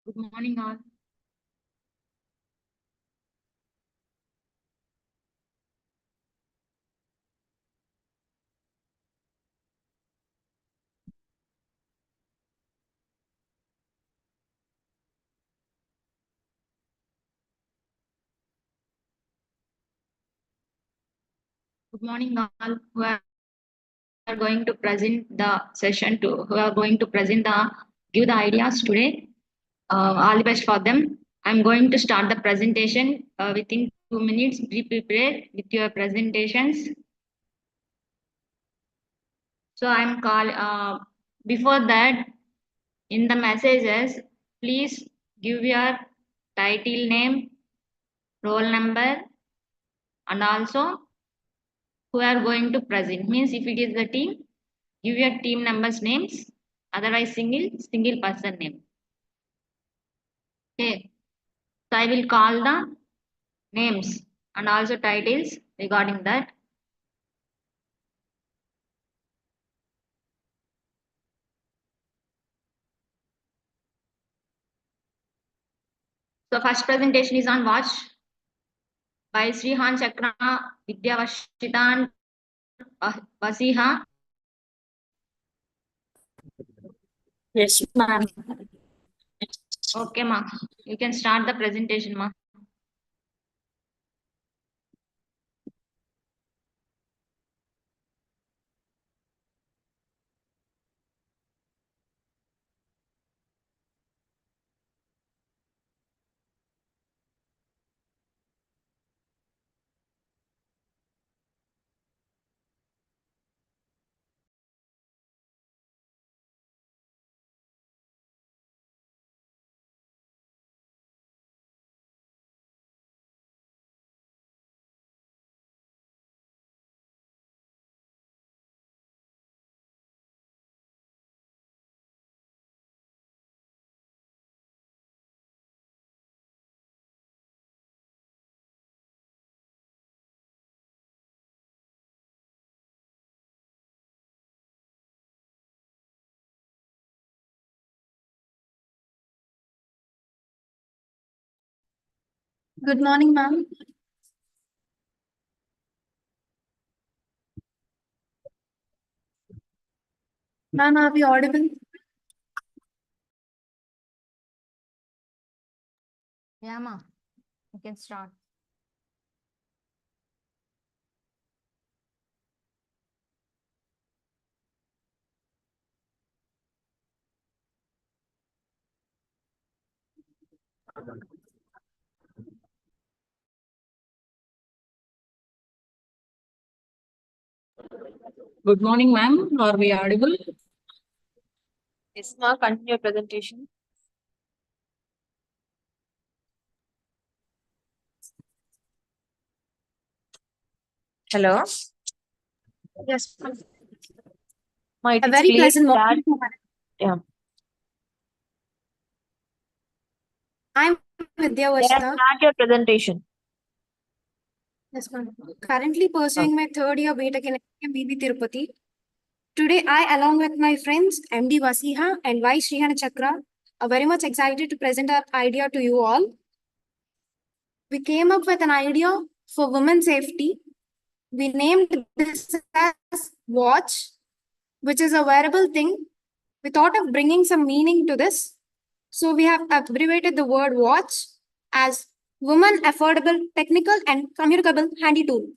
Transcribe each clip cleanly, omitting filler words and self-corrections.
Good morning, all. Good morning, all who are going to present the session to who are going to present the give the ideas today. All the best for them. I'm going to start the presentation within 2 minutes. Be prepared with your presentations. So I'm call before that in the messages, please give your title name, roll number, and also who are going to present. Means if it is the team, give your team members names. Otherwise, single person name. Okay. So I will call the names and also titles regarding that. So first presentation is on watch by Srihan Chakra, Vidyavashitan, Vasiha. Yes, ma'am. Okay, ma. You can start the presentation, ma. Good morning, ma'am. Ma'am, are we audible? Yeah, ma. You can start. Good morning, ma'am. Are we audible? Yes, ma'am. Continue your presentation. Hello. Yes, ma'am. A very pleasant morning. Yeah. I'm Vidyavashitan. Start your presentation. Yes, ma'am. Currently pursuing my third year BTech in SPMVV Tirupati. Today, I, along with my friends MD Vasiha and Y Srihana Chakra, are very much excited to present our idea to you all. We came up with an idea for women's safety. We named this as watch, which is a wearable thing. We thought of bringing some meaning to this. So we have abbreviated the word watch as woman affordable, technical and communicable handy tool.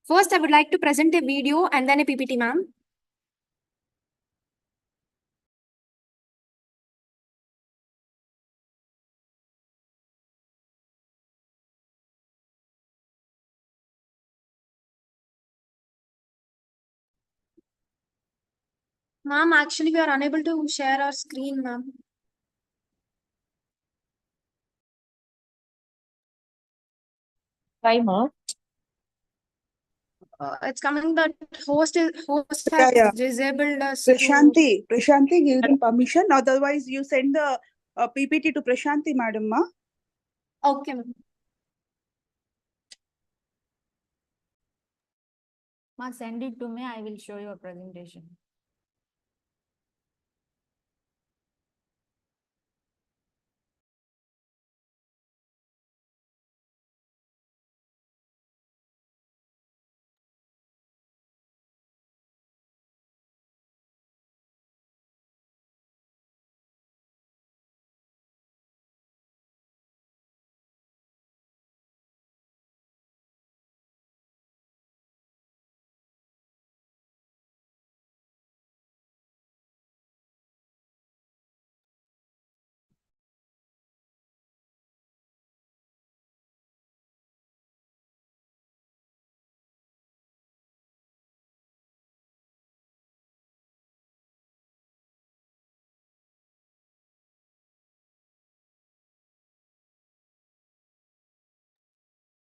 First, I would like to present a video and then a PPT, ma'am. Ma'am, actually, we are unable to share our screen, ma'am. Why, ma'am? It's coming that host Yeah, yeah. has disabled us. Prashanti, give them permission. Otherwise, you send the PPT to Prashanti, madam. Ma. Okay, ma'am. Ma, send it to me. I will show your presentation.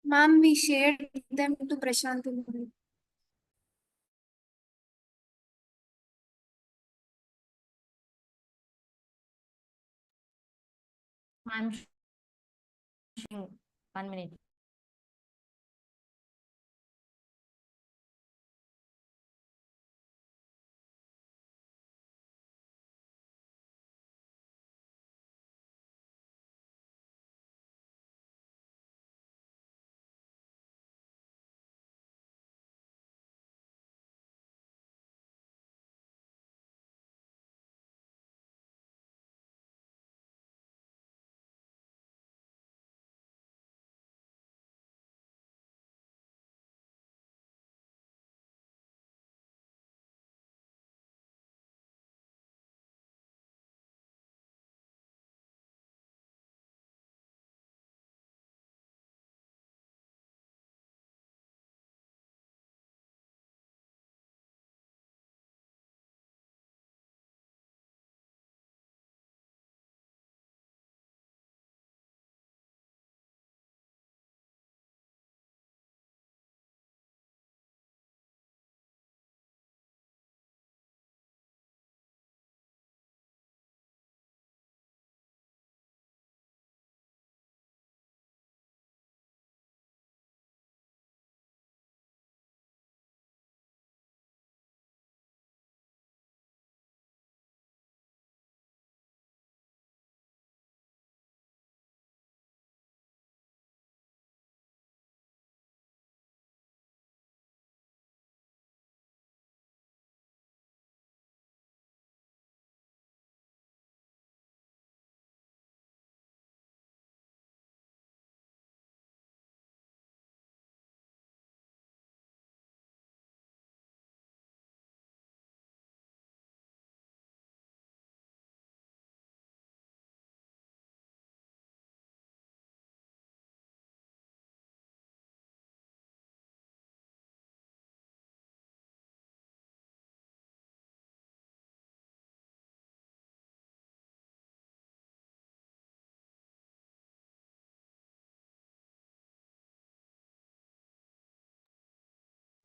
Ma'am, we shared them to Prashanti. Ma'am. I'm sharing. 1 minute.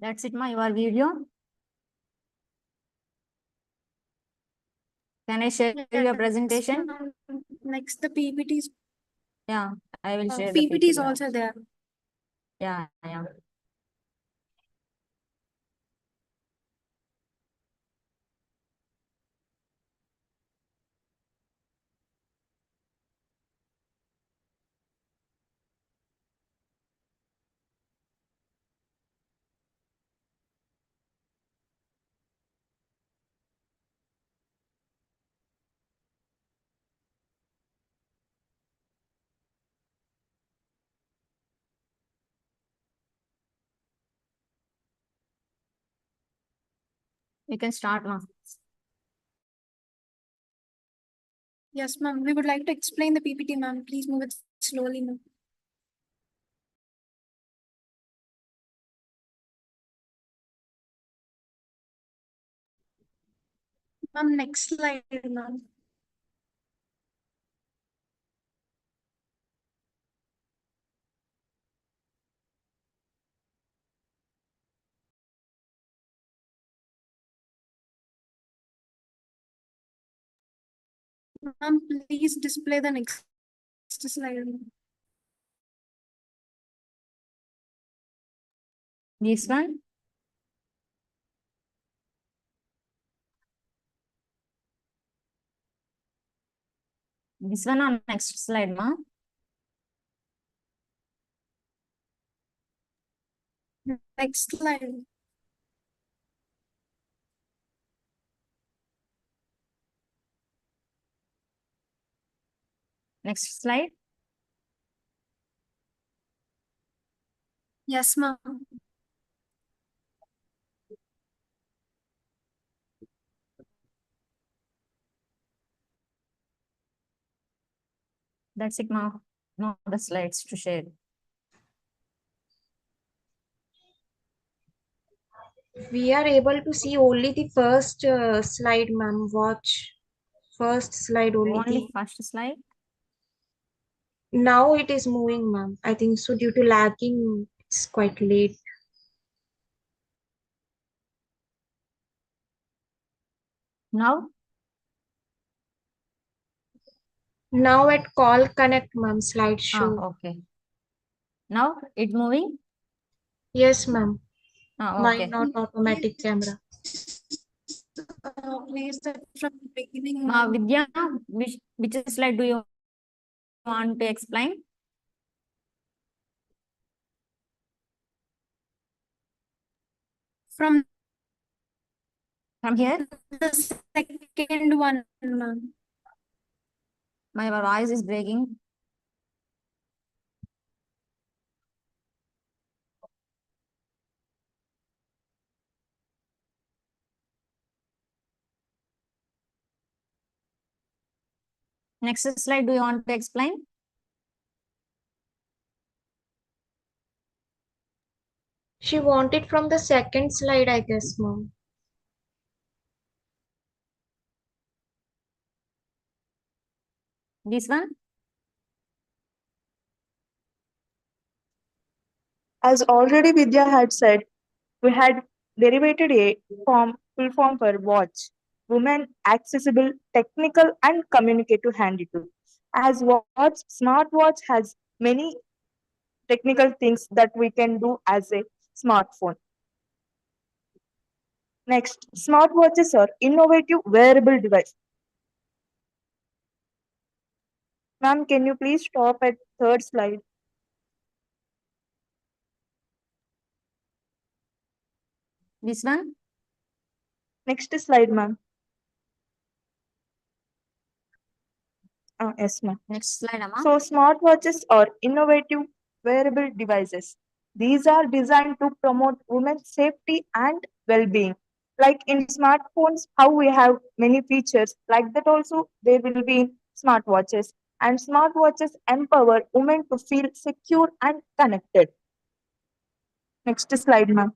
That's it, ma, your video. Can I share your Yes, presentation? ma'am. Next, the PPTs. Yeah, I will share the PPT is PPT. also there. Yeah, yeah. You can start, ma. Yes, ma'am. We would like to explain the PPT, ma'am. Please move it slowly, ma'am. Ma'am, next slide, ma'am. Ma'am, please display the next slide. This one. This one on next slide, ma. Next slide. Next slide. Yes, ma'am. That's it, ma. No the slides to share. We are able to see only the first slide, ma'am. Watch. First slide only. Only first slide. Now it is moving, ma'am. I think so due to lagging, it's quite late. Now? Now at call connect, ma'am, slideshow. Okay. Now it moving? Yes, ma'am. Why Okay. not automatic camera? Please start from the beginning. Vidya, which slide do you want to explain? From here? the second one, ma'am. My voice is breaking. Next slide, do you want to explain? She wanted from the second slide, I guess, ma'am. This one? As already Vidya had said, we had derivated a full form for watch, woman, accessible, technical, and communicative handy tool. As watch, smartwatch has many technical things that we can do as a smartphone. Next, smartwatches are innovative wearable device. Ma'am, can you please stop at third slide? This one? Next slide, ma'am. Yes, ma'am. Next slide, Amma. So, smartwatches are innovative wearable devices. These are designed to promote women's safety and well being. Like in smartphones, how we have many features, like that also they will be in smartwatches. And smartwatches empower women to feel secure and connected. Next slide, ma'am.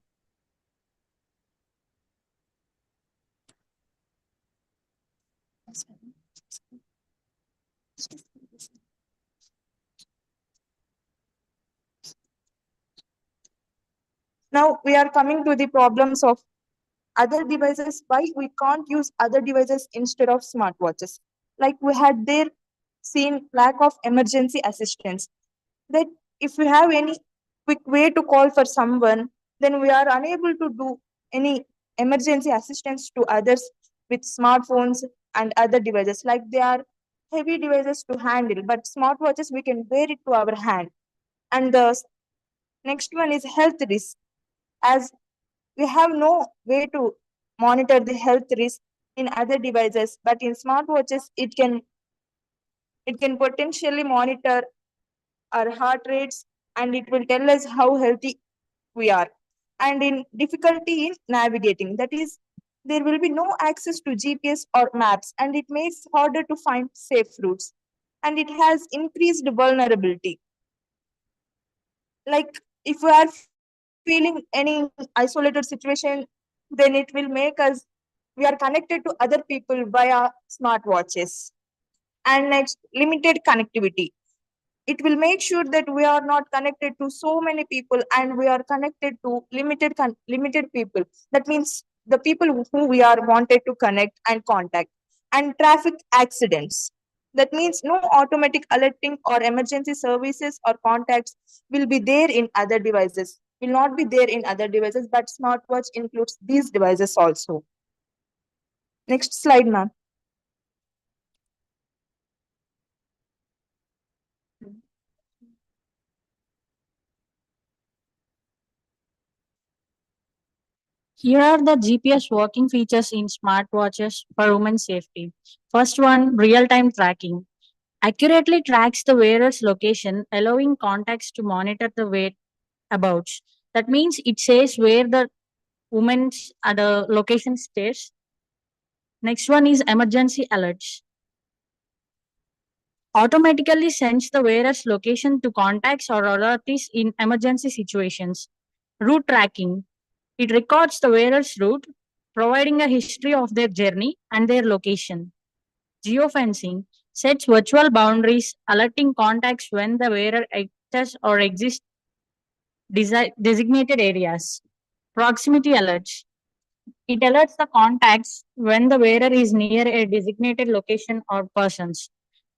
Now we are coming to the problems of other devices, why we can't use other devices instead of smartwatches. Like we had there seen lack of emergency assistance. That if we have any quick way to call for someone, then we are unable to do any emergency assistance to others with smartphones and other devices. Like they are heavy devices to handle, but smartwatches we can wear it to our hand. And the next one is health risk. As we have no way to monitor the health risk in other devices, but in smartwatches it can potentially monitor our heart rates and it will tell us how healthy we are. And in difficulty in navigating, that is, there will be no access to GPS or maps and it makes harder to find safe routes. And it has increased vulnerability. Like if we are feeling any isolated situation, then it will make us, we are connected to other people via smartwatches. And next, limited connectivity. It will make sure that we are not connected to so many people and we are connected to limited people. That means the people who we are wanted to connect and contact. And traffic accidents. That means no automatic alerting or emergency services or contacts will be there in other devices. Will not be there in other devices, but smartwatch includes these devices also. Next slide, ma'am. Here are the GPS working features in smartwatches for women's safety. First one, real-time tracking. Accurately tracks the wearer's location, allowing contacts to monitor the whereabouts. That means it says where the woman's the location stays. Next one is emergency alerts. Automatically sends the wearer's location to contacts or authorities in emergency situations. Route tracking. It records the wearer's route, providing a history of their journey and their location. Geofencing Sets virtual boundaries, alerting contacts when the wearer enters or exits designated areas. Proximity alerts. It alerts the contacts when the wearer is near a designated location or persons.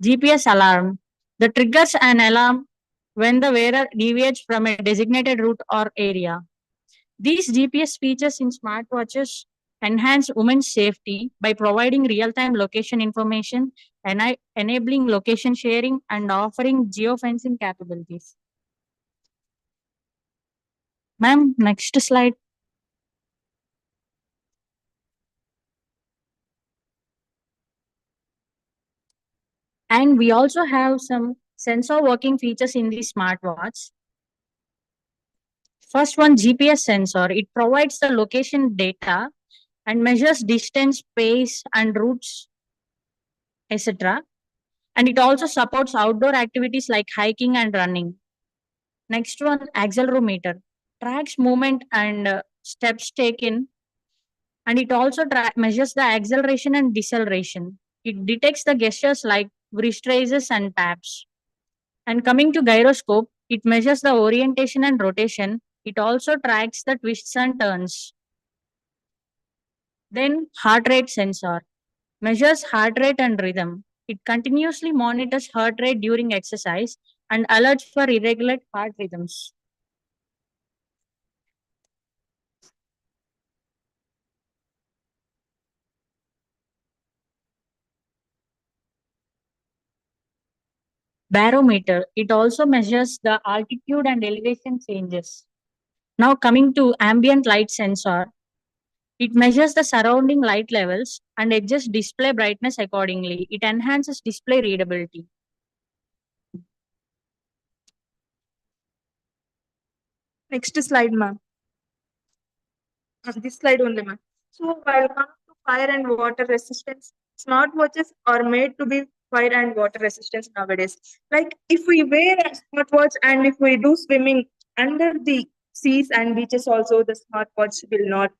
GPS alarm. The triggers an alarm when the wearer deviates from a designated route or area. These GPS features in smartwatches enhance women's safety by providing real-time location information, enabling location sharing, and offering geofencing capabilities. Ma'am, next slide. And we also have some sensor working features in the smartwatch. First one, GPS sensor. It provides the location data and measures distance, pace, and routes, etc. And it also supports outdoor activities like hiking and running. Next one, accelerometer. Tracks movement and steps taken. And it also measures the acceleration and deceleration. It detects the gestures like wrist raises and taps. And coming to gyroscope, it measures the orientation and rotation. It also tracks the twists and turns. Then heart rate sensor measures heart rate and rhythm. It continuously monitors heart rate during exercise and alerts for irregular heart rhythms. Barometer. It also measures the altitude and elevation changes. Now coming to ambient light sensor. It measures the surrounding light levels and adjusts display brightness accordingly. It enhances display readability. Next slide, ma'am. This slide only, ma'am. So while coming to fire and water resistance, smartwatches are made to be fire and water resistance nowadays. Like if we wear a smartwatch and if we do swimming under the seas and beaches also, the smartwatch will not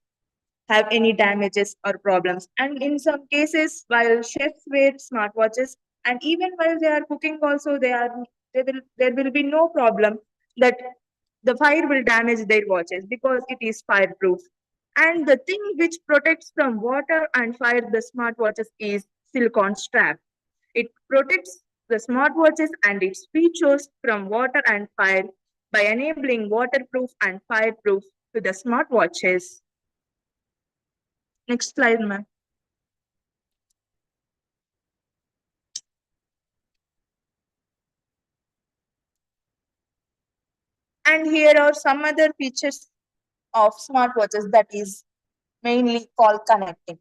have any damages or problems. And in some cases, while chefs wear smartwatches, and even while they are cooking, also there will be no problem that the fire will damage their watches because it is fireproof. And the thing which protects from water and fire the smartwatches is silicone strap. It protects the smartwatches and its features from water and fire by enabling waterproof and fireproof to the smartwatches. Next slide, ma'am. And here are some other features of smartwatches that is mainly call connecting.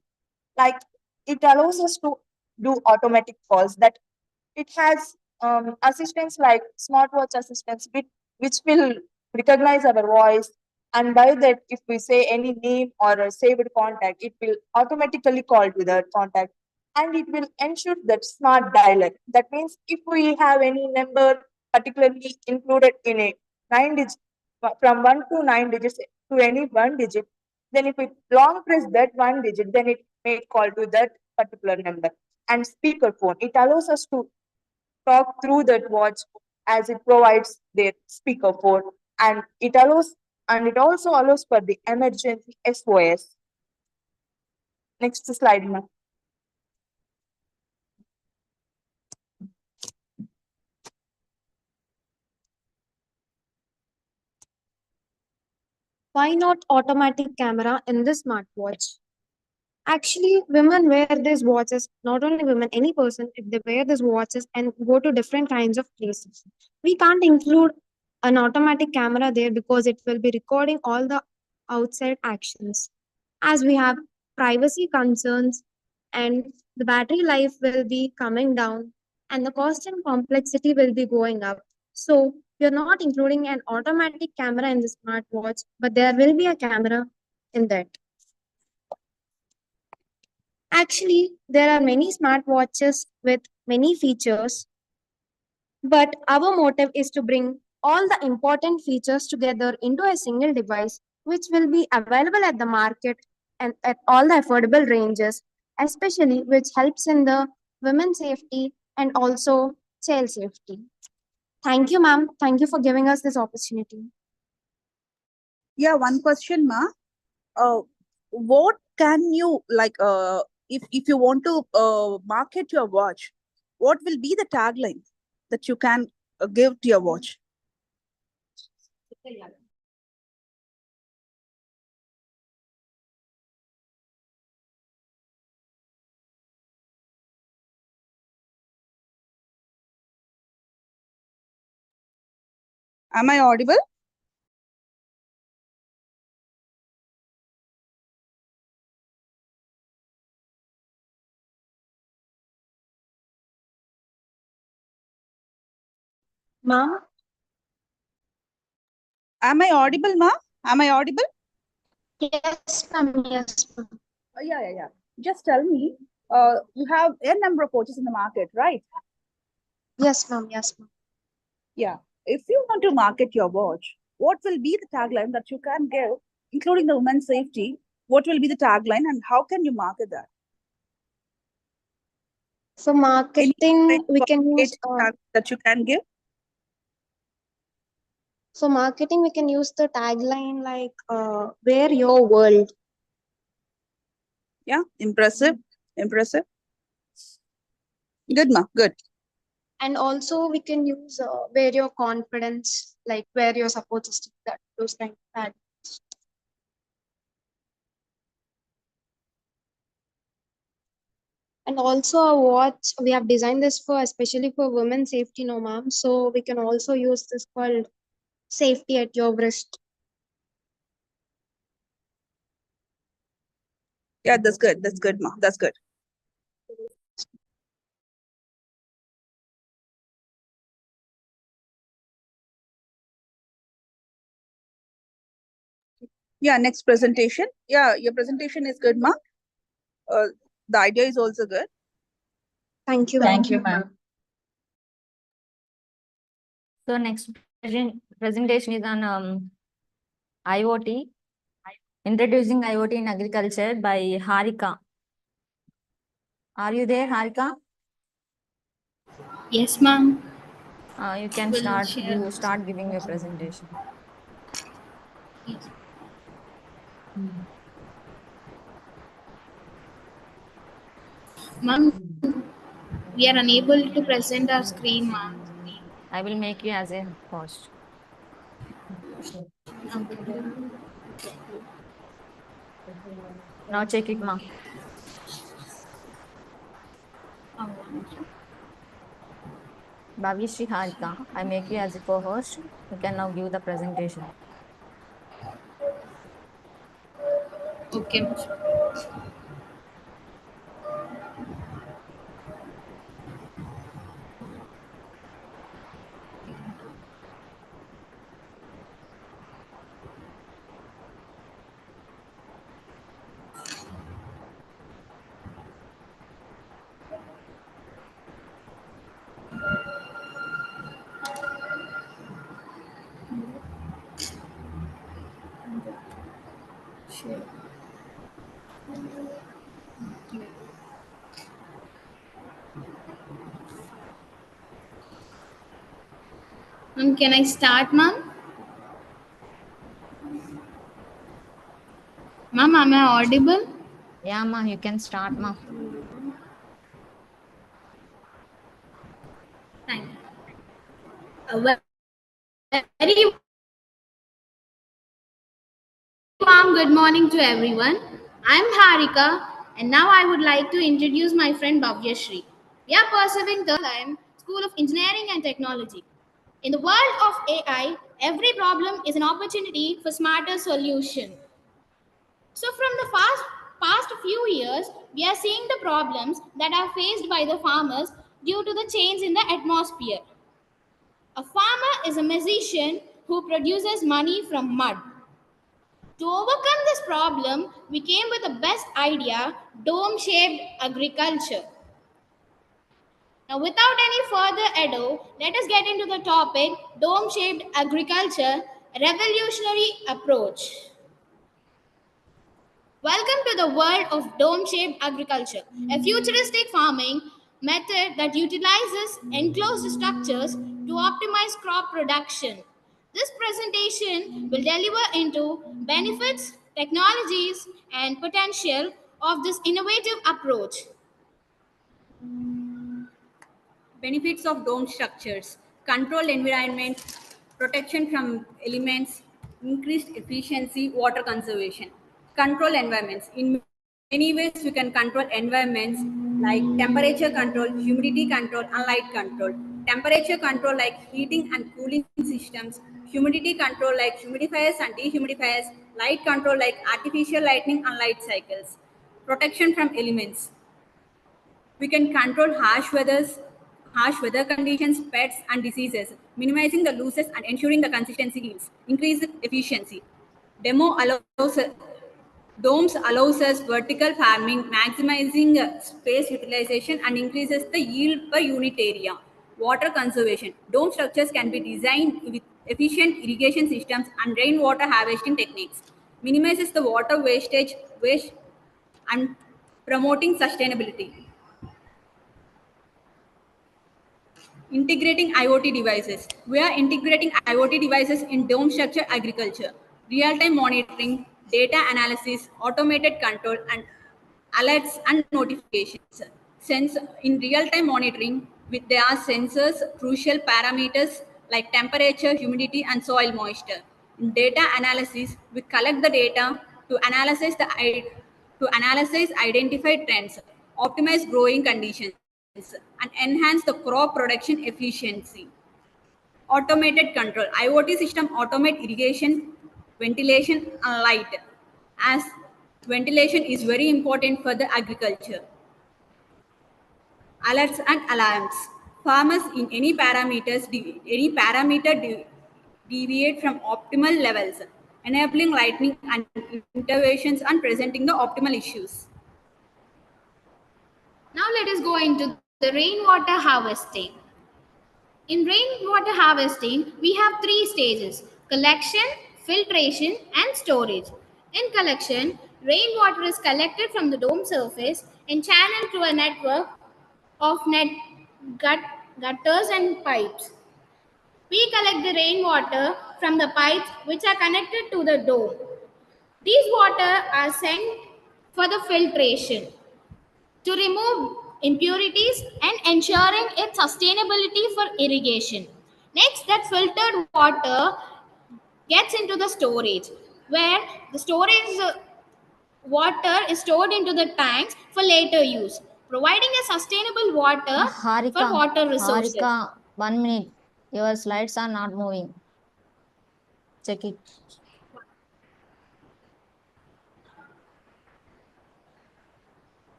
Like it allows us to do automatic calls, that it has assistants like smartwatch assistants which will recognize our voice, and by that if we say any name or a saved contact, it will automatically call to that contact, and it will ensure that smart dialer. That means if we have any number particularly included in a 9 digit, from 1 to 9 digits to any one digit, then if we long press that one digit, then it may call to that particular number. And speakerphone, it allows us to talk through that watch as it provides their speakerphone, and it also allows for the emergency SOS. Next slide, ma'am. Why not automatic camera in the smartwatch? Actually, women wear these watches, not only women, any person, if they wear these watches and go to different kinds of places. We can't include an automatic camera there because it will be recording all the outside actions. As we have privacy concerns and the battery life will be coming down and the cost and complexity will be going up. So, you're not including an automatic camera in the smartwatch, but there will be a camera in that. Actually, there are many smartwatches with many features, but our motive is to bring all the important features together into a single device, which will be available at the market and at all the affordable ranges, especially which helps in the women's safety and also child safety. Thank you, ma'am. Thank you for giving us this opportunity. Yeah, one question, ma. What can you if you want to market your watch, what will be the tagline that you can give to your watch? Am I audible? Ma'am? Am I audible, ma? Am I audible? Yes, ma'am. Yes, ma'am. Yeah. Just tell me, you have a number of watches in the market, right? Yes, ma'am. Yes, ma'am. Yeah. If you want to market your watch, what will be the tagline that you can give, including the women's safety? What will be the tagline and how can you market that? For marketing, we can use that you can give. for marketing we can use the tagline like "Wear your world." Yeah, impressive. Good, ma. Good. And also we can use "Wear your confidence," like "Wear your support system." That those kind of taglines. And also a watch, we have designed this for especially for women's safety, no ma'am. So we can also use this called "Safety at your wrist." Yeah, that's good. Ma. That's good. Yeah, next presentation. Yeah, your presentation is good, ma. The idea is also good. Thank you. Thank you, ma'am. So next presentation is on IoT, introducing IoT in agriculture by Harika. Are you there, Harika? Yes, ma'am. You can start giving your presentation. Yes. Ma'am, we are unable to present our screen, ma'am. I will make you as a host. Now check it, ma'am. Bhavishri Harika, I make you as a co-host. You can now give the presentation. Okay. Sure. Ma'am, can I start, ma'am? Ma'am, am I audible? Yeah, ma'am, you can start, ma'am. Thank you. A very warm good morning to everyone. I'm Harika, and now I would like to introduce my friend Bhavyashri. We are pursuing the Visvavidyalayam School of Engineering and Technology. In the world of AI, every problem is an opportunity for smarter solution. So, from the past few years, we are seeing the problems that are faced by the farmers due to the change in the atmosphere. A farmer is a musician who produces money from mud. To overcome this problem, we came with the best idea, dome shaped agriculture. Now, without any further ado, let us get into the topic dome shaped agriculture, a revolutionary approach. Welcome to the world of dome shaped agriculture, a futuristic farming method that utilizes enclosed structures to optimize crop production. This presentation will deliver into benefits, technologies, and potential of this innovative approach. Benefits of dome structures: controlled environment, protection from elements, increased efficiency, water conservation. Control environments: in many ways we can control environments like temperature control, humidity control, and light control. Temperature control like heating and cooling systems, humidity control like humidifiers and dehumidifiers, light control like artificial lighting and light cycles. Protection from elements: we can control harsh weather conditions, pests, and diseases, minimizing the losses and ensuring the consistency yields. Increased efficiency. Domes allows us vertical farming, maximizing space utilization and increases the yield per unit area. Water conservation. Dome structures can be designed with efficient irrigation systems and rainwater harvesting techniques. Minimizes the water waste and promoting sustainability. Integrating IoT devices. We are integrating IoT devices in dome structure agriculture, real-time monitoring, data analysis, automated control, and alerts and notifications. Since in real-time monitoring, there are sensors, crucial parameters like temperature, humidity, and soil moisture. In data analysis, we collect the data to analyze identified trends, optimize growing conditions, and enhance the crop production efficiency. Automated control. IoT system automate irrigation, ventilation, and light, as ventilation is very important for the agriculture. Alerts and alarms. Farmers in any parameter deviate from optimal levels, enabling lightning and interventions and presenting the optimal issues. Now let us go into the rainwater harvesting. In rainwater harvesting, we have three stages: collection, filtration, and storage. In collection, rainwater is collected from the dome surface and channeled through a network of gutters and pipes. We collect the rainwater from the pipes which are connected to the dome. These water are sent for the filtration to remove impurities and ensuring its sustainability for irrigation. Next, that filtered water gets into the storage, where the storage water is stored into the tanks for later use, providing a sustainable water for water resources. Harika, 1 minute. Your slides are not moving. Check it.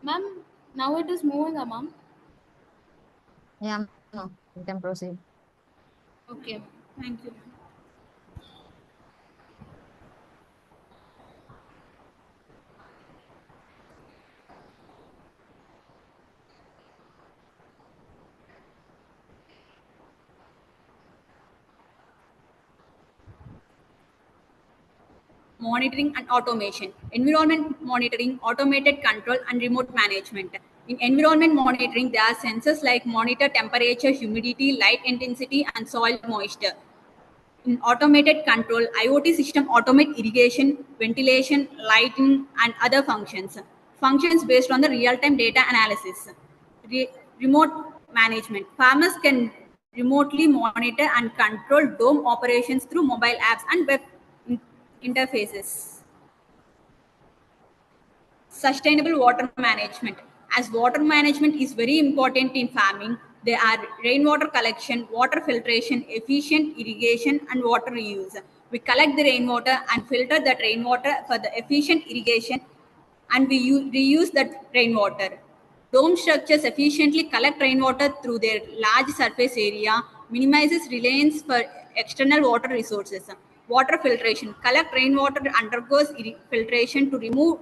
Ma'am, now it is moving, ma'am. Yeah, no, you can proceed. Okay, thank you. Monitoring and automation. Environment monitoring, automated control, and remote management. In environment monitoring, there are sensors like monitor temperature, humidity, light intensity, and soil moisture. In automated control, IoT system automate irrigation, ventilation, lighting, and other functions. Functions based on the real-time data analysis. Remote management. Farmers can remotely monitor and control dome operations through mobile apps and web interfaces. Sustainable water management. As water management is very important in farming, there are rainwater collection, water filtration, efficient irrigation, and water reuse. We collect the rainwater and filter that rainwater for the efficient irrigation, and we reuse that rainwater. Dome structures efficiently collect rainwater through their large surface area, minimizes reliance for external water resources. Water filtration. Collect rainwater, undergoes filtration to remove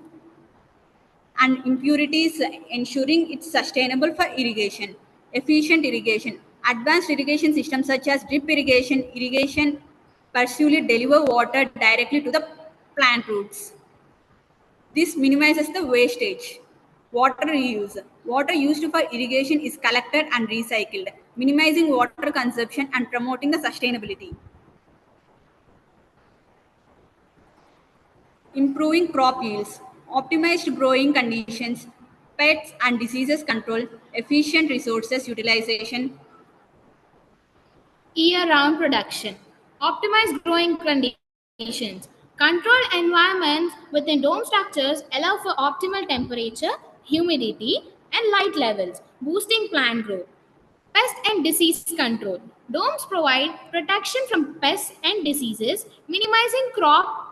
and impurities, ensuring it's sustainable for irrigation. Efficient irrigation. Advanced irrigation systems such as drip irrigation pursuely deliver water directly to the plant roots. This minimizes the wastage. Water reuse. Water used for irrigation is collected and recycled, minimizing water consumption and promoting the sustainability. Improving crop yields, optimized growing conditions, pests and diseases control, efficient resources utilization. Year-round production, optimize growing conditions, control environments within dome structures allow for optimal temperature, humidity, and light levels, boosting plant growth. Pest and disease control. Domes provide protection from pests and diseases, minimizing crop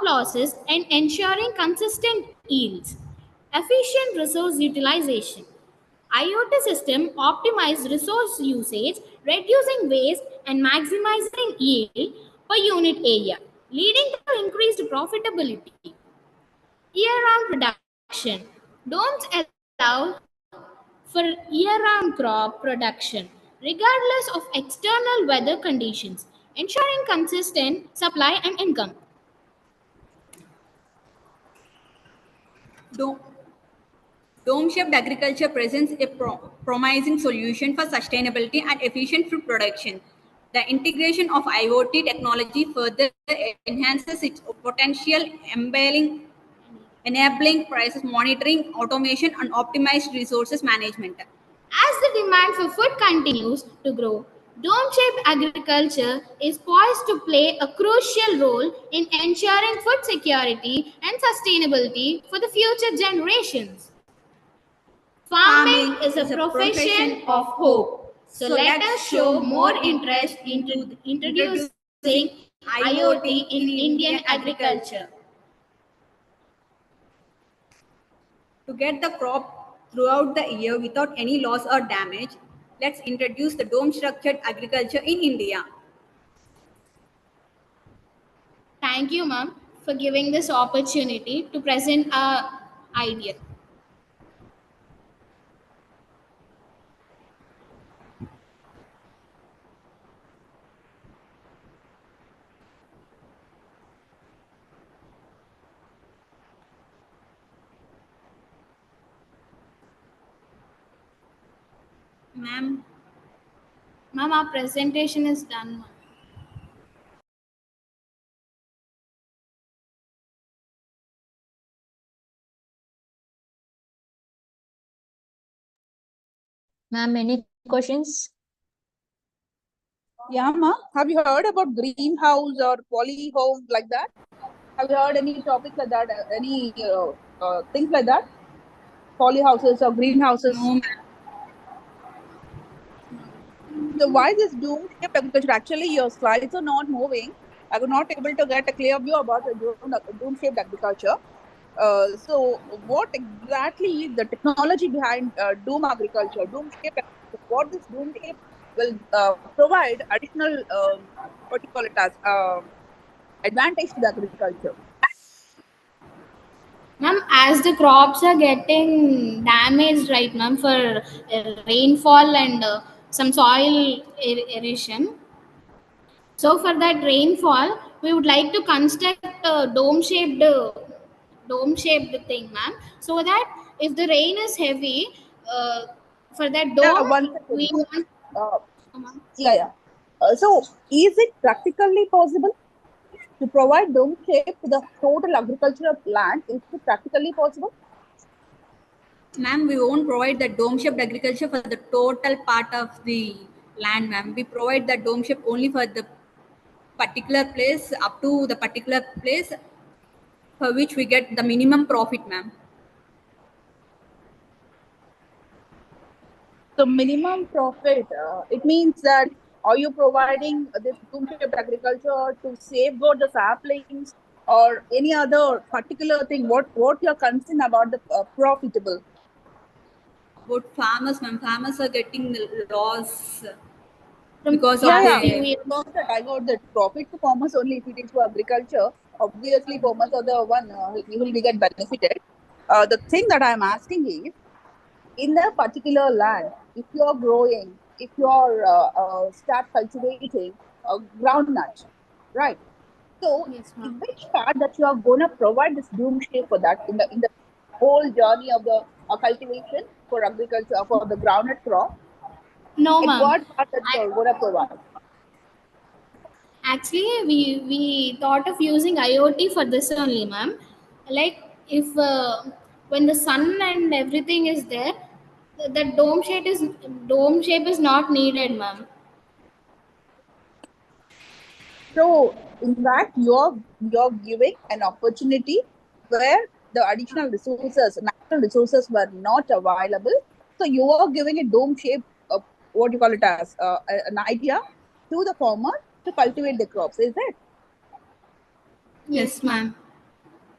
losses and ensuring consistent yields. Efficient resource utilization. IoT system optimize resource usage, reducing waste and maximizing yield per unit area, leading to increased profitability. Year-round production. Domes allow for year-round crop production, regardless of external weather conditions, ensuring consistent supply and income. Dome-shaped agriculture presents a promising solution for sustainability and efficient food production. The integration of IoT technology further enhances its potential, enabling prices monitoring, automation, and optimized resources management. As the demand for food continues to grow, dome-shaped agriculture is poised to play a crucial role in ensuring food security and sustainability for the future generations. Farming is a profession of hope. So let us show more interest into introducing IoT in Indian agriculture. To get the crop throughout the year without any loss or damage, let's introduce the dome-structured agriculture in India. Thank you, ma'am, for giving this opportunity to present our idea. Ma'am, our presentation is done, ma'am. Ma'am, any questions? Yeah, ma. Have you heard about greenhouse or poly home like that? Have you heard any topics like that? Any things like that? Poly houses or greenhouses? no, So why this dome-shaped agriculture? Actually, your slides are not moving. I was not able to get a clear view about the dome-shaped agriculture. So what exactly is the technology behind dome agriculture? Dome-shaped agriculture. What this dome-shape will provide additional what do you call it as advantage to the agriculture? Ma'am, as the crops are getting damaged right now for rainfall and some soil erosion. So for that rainfall, we would like to construct a dome-shaped thing, ma'am, so that if the rain is heavy, for that Yeah, dome, one second. we want. Yeah. So is it practically possible to provide dome shape to the total agricultural land? Is it practically possible? ma'am, we won't provide the dome-shaped agriculture for the total part of the land, ma'am. We provide the dome shape only for the particular place, up to the particular place for which we get the minimum profit, ma'am. So minimum profit, it means that are you providing this dome-shaped agriculture to safeguard the saplings or any other particular thing? What you're concerned about the profitable? About farmers, ma'am. Farmers are getting the loss. because of Yeah, yeah. the I got that. Profit to farmers only if it is for agriculture. Obviously, farmers are the one who will be get benefited. The thing that I'm asking is, in a particular land, if you're growing, if you're start cultivating groundnut, right? So, Yes, in ma'am. which part that you are gonna provide this doom shape for that in the whole journey of the cultivation for agriculture for the groundnut crop? No, At ma'am. what part that you are gonna provide? Actually, we thought of using IoT for this only, ma'am. Like if when the sun and everything is there, the dome shape is not needed, ma'am. So, in fact, you're giving an opportunity where the additional resources, natural resources, were not available. So, you are giving a dome shape, what you call it as an idea to the farmer to cultivate the crops. Is it? Yes, ma'am.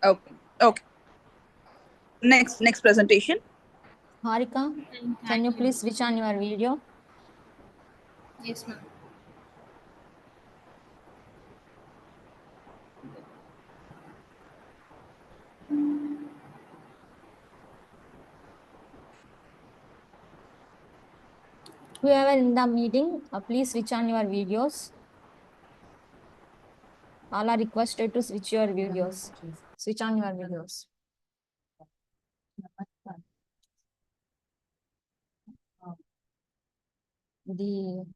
Okay. Okay. Next presentation. Harika, can you Thank you. please switch on your video? Yes, ma'am. Whoever in the meeting, please switch on your videos. All are requested to switch your videos. Switch on your videos. The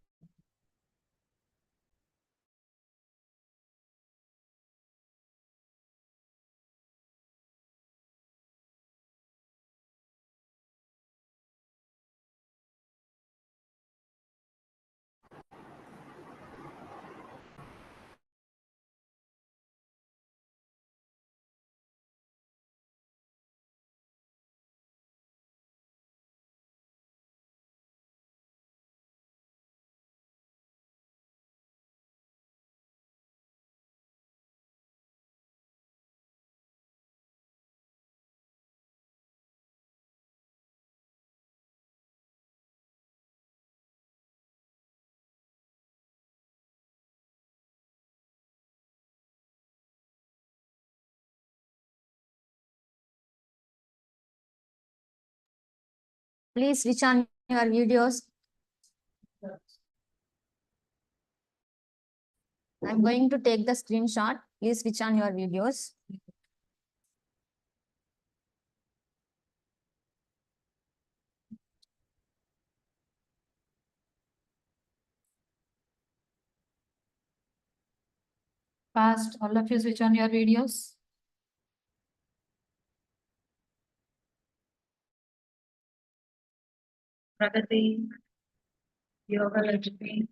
please switch on your videos. I'm going to take the screenshot. Please switch on your videos. Fast, all of you switch on your videos. Pragati, Yoga Lakshmi,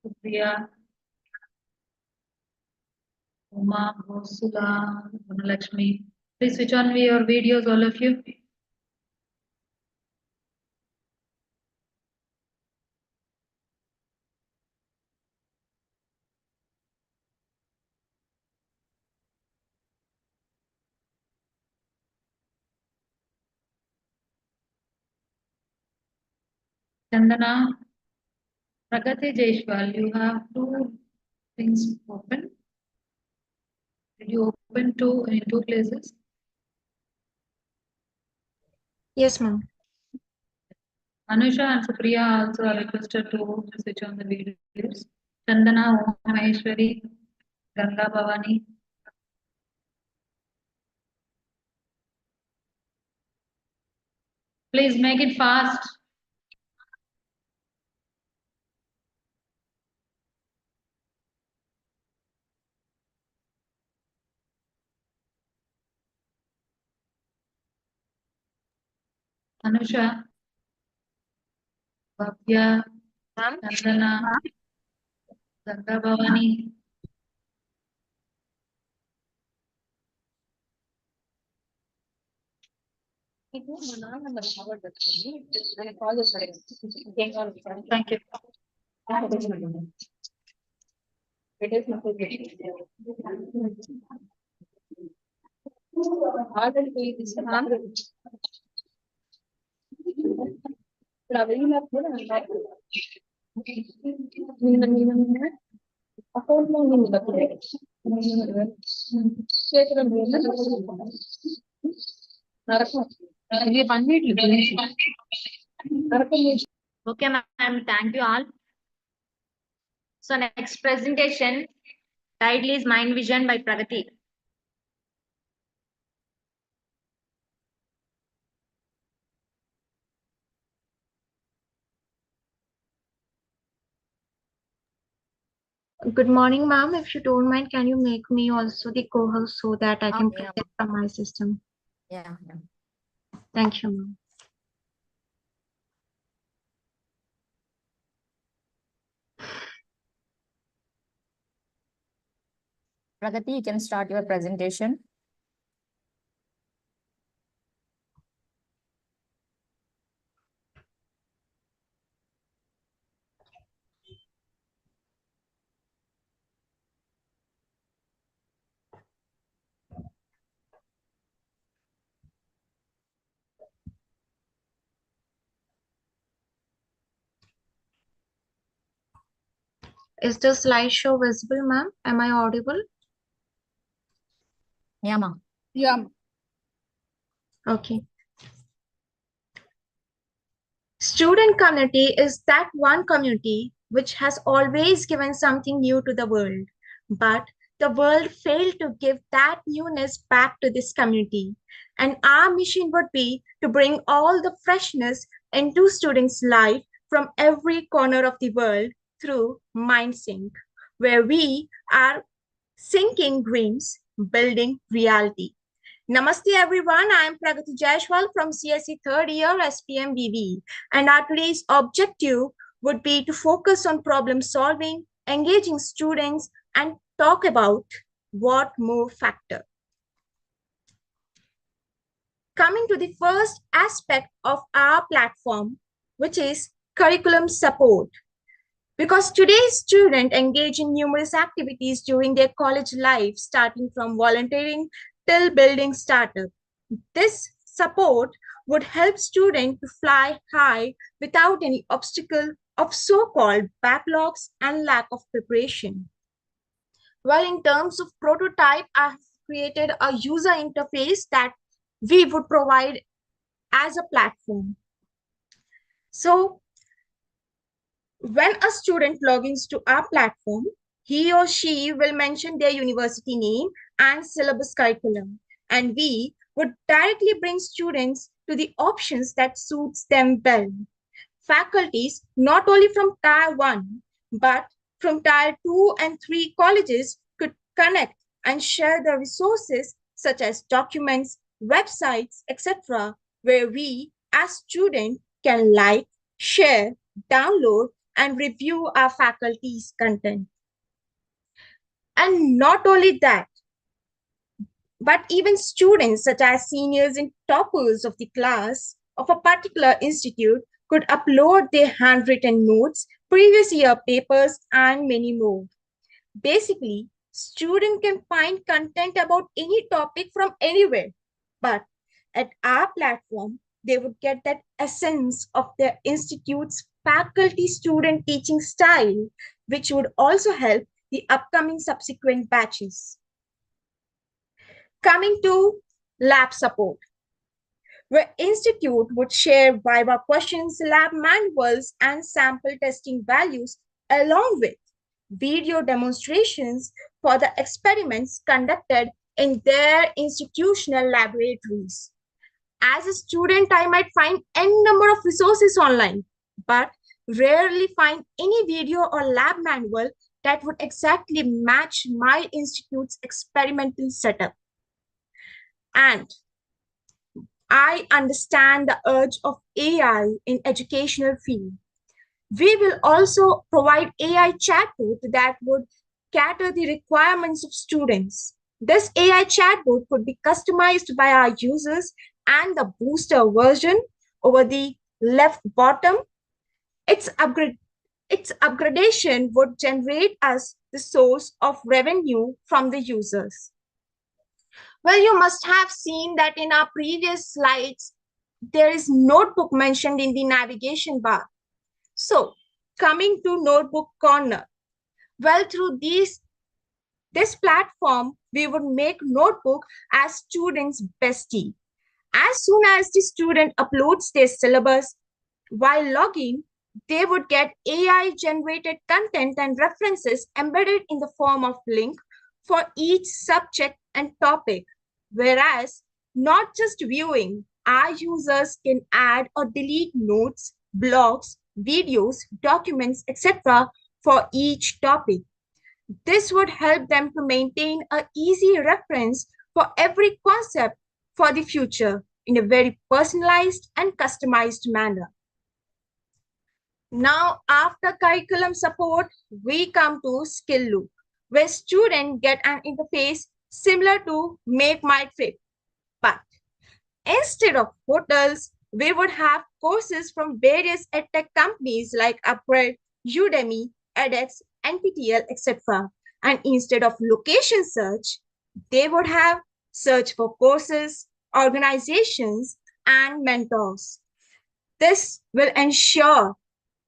Supriya, Uma, Bhosula, Lakshmi. Please switch on your videos, all of you. Chandana, Pragati, Jaishwal, you have two things open. Did you open in two places? Yes, ma'am. Anusha and Supriya also are requested to switch on the videos. Chandana, Om Maheshwari, Ganga Bhavani. Please make it fast. Anusha, Bhavya, Ma'am. Chandana, Ganga Bhavani. Thank you. Okay, ma'am. Thank you all. So next presentation, title is Mind Vision by Pragati. Good morning, ma'am. If you don't mind, can you make me also the co-host so that I can Okay, yeah, present from my system? yeah. Thank you, ma'am. Pragati, you can start your presentation. Is the slideshow visible, ma'am? Am I audible? Yeah, ma'am. Yeah. Okay. Student community is that one community which has always given something new to the world, but the world failed to give that newness back to this community. And our mission would be to bring all the freshness into students' life from every corner of the world through MindSync, where we are syncing dreams, building reality. Namaste everyone, I am Pragati Jaishwal from CSE third year SPMVV, and our today's objective would be to focus on problem solving, engaging students, and talk about what more factor. Coming to the first aspect of our platform, which is curriculum support. Because today's students engage in numerous activities during their college life, starting from volunteering till building startup. This support would help students to fly high without any obstacle of so-called backlogs and lack of preparation. Well, in terms of prototype, I have created a user interface that we would provide as a platform. So when a student logins to our platform, he or she will mention their university name and syllabus curriculum, and we would directly bring students to the options that suits them well. Faculties, not only from Tier 1, but from Tier 2 and 3 colleges could connect and share the resources such as documents, websites, etc., where we as students can like, share, download, and review our faculty's content. And not only that, but even students such as seniors and toppers of the class of a particular institute could upload their handwritten notes, previous year papers, and many more. Basically, students can find content about any topic from anywhere, but at our platform, they would get that essence of their institute's faculty-student teaching style, which would also help the upcoming subsequent batches. Coming to lab support, where institute would share Viva questions, lab manuals, and sample testing values along with video demonstrations for the experiments conducted in their institutional laboratories. As a student, I might find n number of resources online, but rarely find any video or lab manual that would exactly match my institute's experimental setup. And I understand the urge of AI in educational field. We will also provide AI chatbot that would cater the requirements of students. This AI chatbot could be customized by our users, and the booster version over the left bottom, its upgradation would generate us the source of revenue from the users. Well, you must have seen that in our previous slides, there is notebook mentioned in the navigation bar. So Coming to Notebook Corner. Well, through this platform, we would make notebook as students' bestie. As soon as the student uploads their syllabus, while logging, they would get AI-generated content and references embedded in the form of link for each subject and topic. Whereas, not just viewing, our users can add or delete notes, blogs, videos, documents, etc. for each topic. This would help them to maintain an easy reference for every concept for the future in a very personalized and customized manner. Now, after curriculum support, we come to skill loop, where students get an interface similar to Make My Trip. But instead of hotels, we would have courses from various edtech companies like Upgrade, Udemy, edX, NPTEL, etc. And instead of location search, they would have search for courses, organizations, and mentors. This will ensure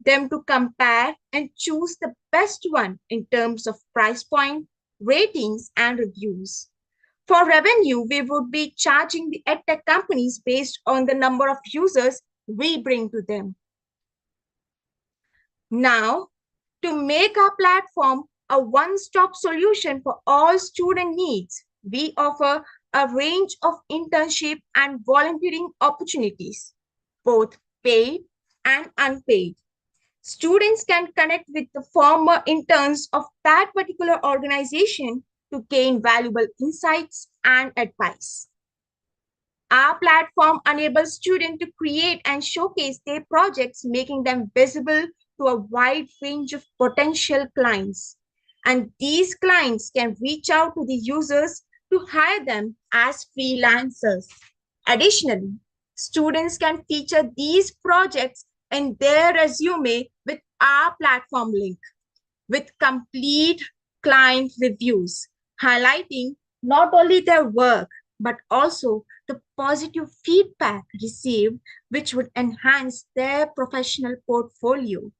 them to compare and choose the best one in terms of price point, ratings, and reviews. For revenue, we would be charging the edtech companies based on the number of users we bring to them. Now, to make our platform a one-stop solution for all student needs, we offer a range of internship and volunteering opportunities, both paid and unpaid. Students can connect with the former interns of that particular organization to gain valuable insights and advice. Our platform enables students to create and showcase their projects, making them visible to a wide range of potential clients. And these clients can reach out to the users to hire them as freelancers. Additionally, students can feature these projects in their resume with our platform link, with complete client reviews, highlighting not only their work, but also the positive feedback received, which would enhance their professional portfolio.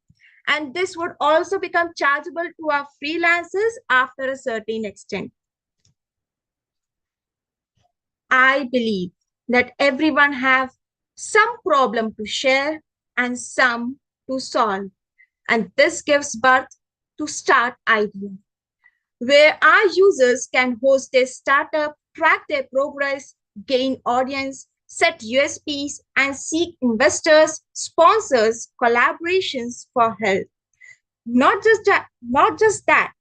And this would also become chargeable to our freelancers after a certain extent. I believe that everyone have some problem to share and some to solve. And this gives birth to Start Idea, where our users can host their startup, track their progress, gain audience, set USPs, and seek investors, sponsors, collaborations for help. Not just that,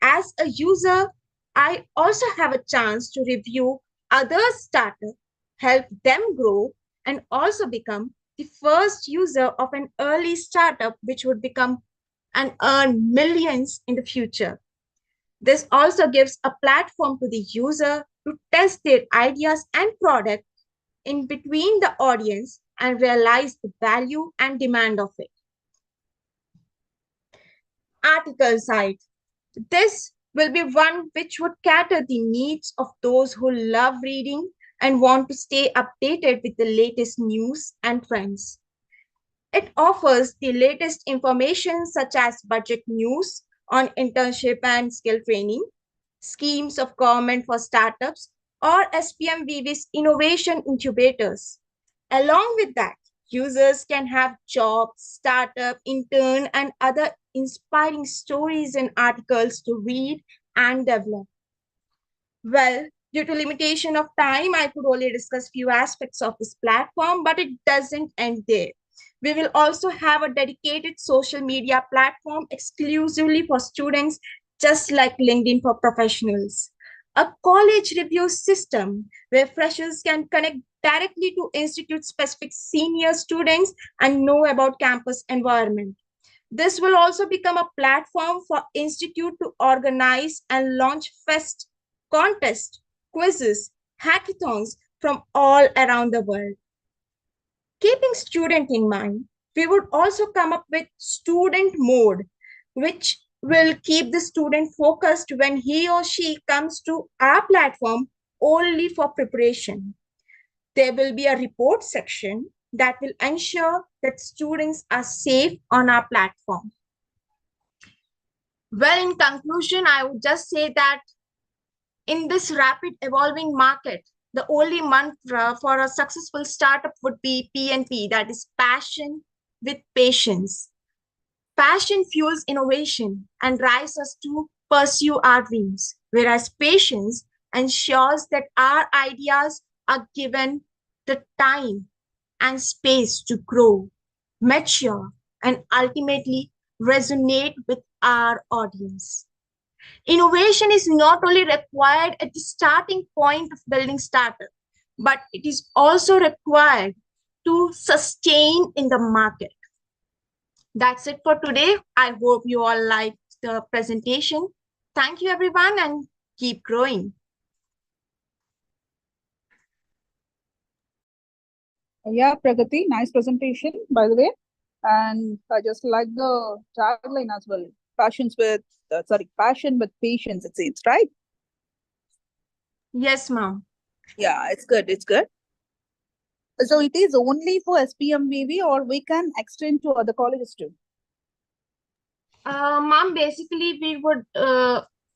as a user, I also have a chance to review other startups, help them grow, and also become the first user of an early startup, which would become and earn millions in the future. This also gives a platform to the user to test their ideas and products in between the audience and realize the value and demand of it. Article site. This will be one which would cater the needs of those who love reading and want to stay updated with the latest news and trends. It offers the latest information such as budget news on internship and skill training, schemes of government for startups, or SPMVV's innovation incubators. Along with that, users can have jobs, startup, intern, and other inspiring stories and articles to read and develop. Well, due to limitation of time, I could only discuss few aspects of this platform, but it doesn't end there. We will also have a dedicated social media platform exclusively for students, just like LinkedIn for professionals. A college review system where freshers can connect directly to institute-specific senior students and know about campus environment. This will also become a platform for institute to organize and launch fest, contests, quizzes, hackathons from all around the world. Keeping student in mind, we would also come up with student mode, which will keep the student focused when he or she comes to our platform only for preparation. There will be a report section that will ensure that students are safe on our platform. Well, in conclusion, I would just say that in this rapid evolving market, the only mantra for a successful startup would be PNP, that is passion with patience. Passion fuels innovation and drives us to pursue our dreams, whereas patience ensures that our ideas are given the time and space to grow, mature, and ultimately resonate with our audience. Innovation is not only required at the starting point of building startup, but it is also required to sustain in the market. That's it for today. I hope you all liked the presentation. Thank you, everyone, and keep growing. Yeah, Pragati, nice presentation, by the way. And I just like the tagline as well. Passion with patience, it seems, right? Yes, ma'am. Yeah, it's good. It's good. So it is only for SPMVV or we can extend to other colleges too? Ma'am, basically, we would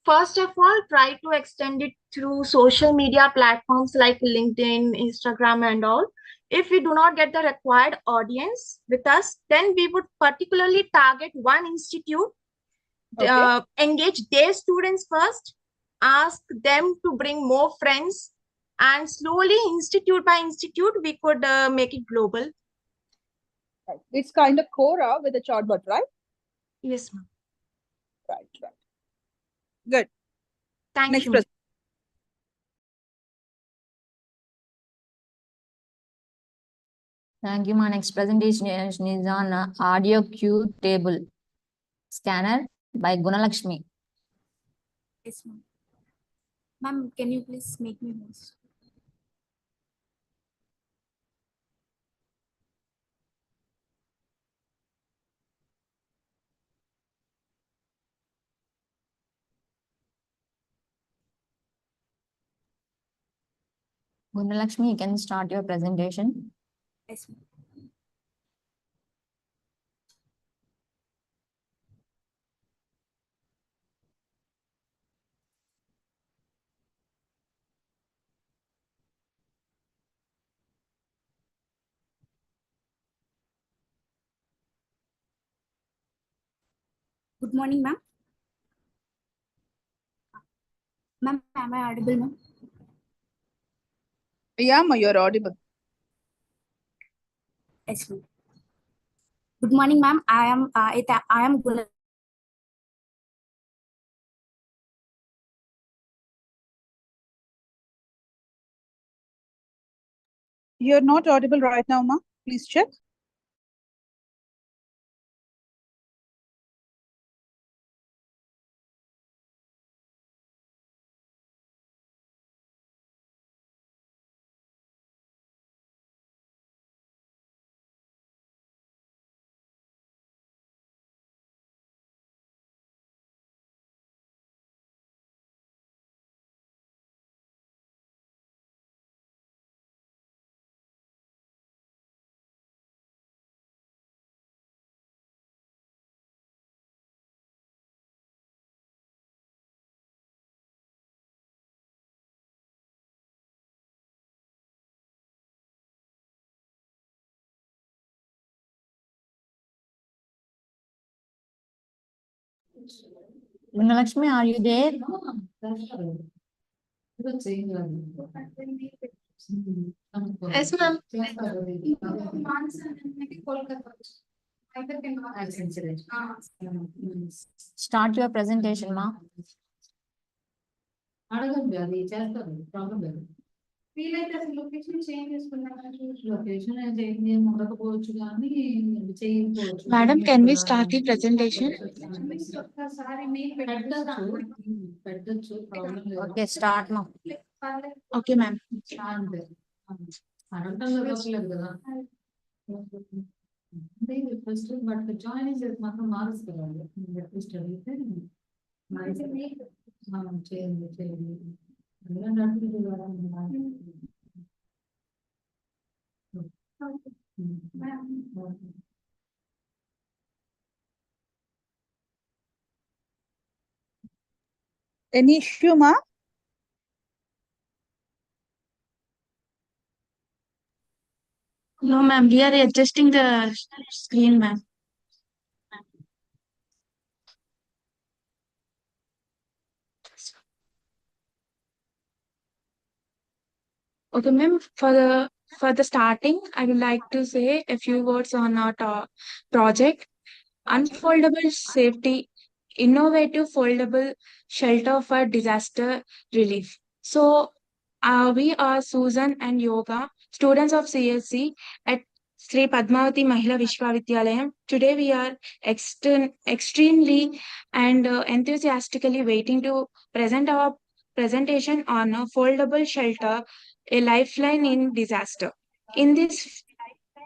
first of all try to extend it through social media platforms like LinkedIn, Instagram, and all. If we do not get the required audience with us, then we would particularly target one institute, Okay. engage their students first, ask them to bring more friends, and slowly, institute by institute, we could make it global. Right. It's kind of Quora with a chatbot, right? Yes, ma'am. Right, right. Good. Thank Next you. presentation. Thank you. My next presentation is on audio cue table scanner by Gunalakshmi. Yes, ma'am. Ma'am, can you please make me host? Gunalakshmi, you can start your presentation. Yes, ma'am. Good morning, ma'am. Ma'am, am I audible, ma'am? Yeah, ma, you're audible. Yes, ma'am. Good morning, ma'am. I am Guna. You're not audible right now, ma. Please check. Gunalakshmi, are you there? Yes, ma'am. Start your presentation, ma. Madam, can we start the presentation? Okay, start now. Okay, ma'am. Any issue, ma? No, ma'am. We are adjusting the screen, ma'am. Okay, ma'am. For the starting, I would like to say a few words on our project. Unfoldable safety, innovative foldable shelter for disaster relief. So, we are Susan and Yoga, students of CSC at Sri Padmavati Mahila Visvavidyalayam. Today, we are extremely and enthusiastically waiting to present our presentation on a foldable shelter, a lifeline in disaster. In this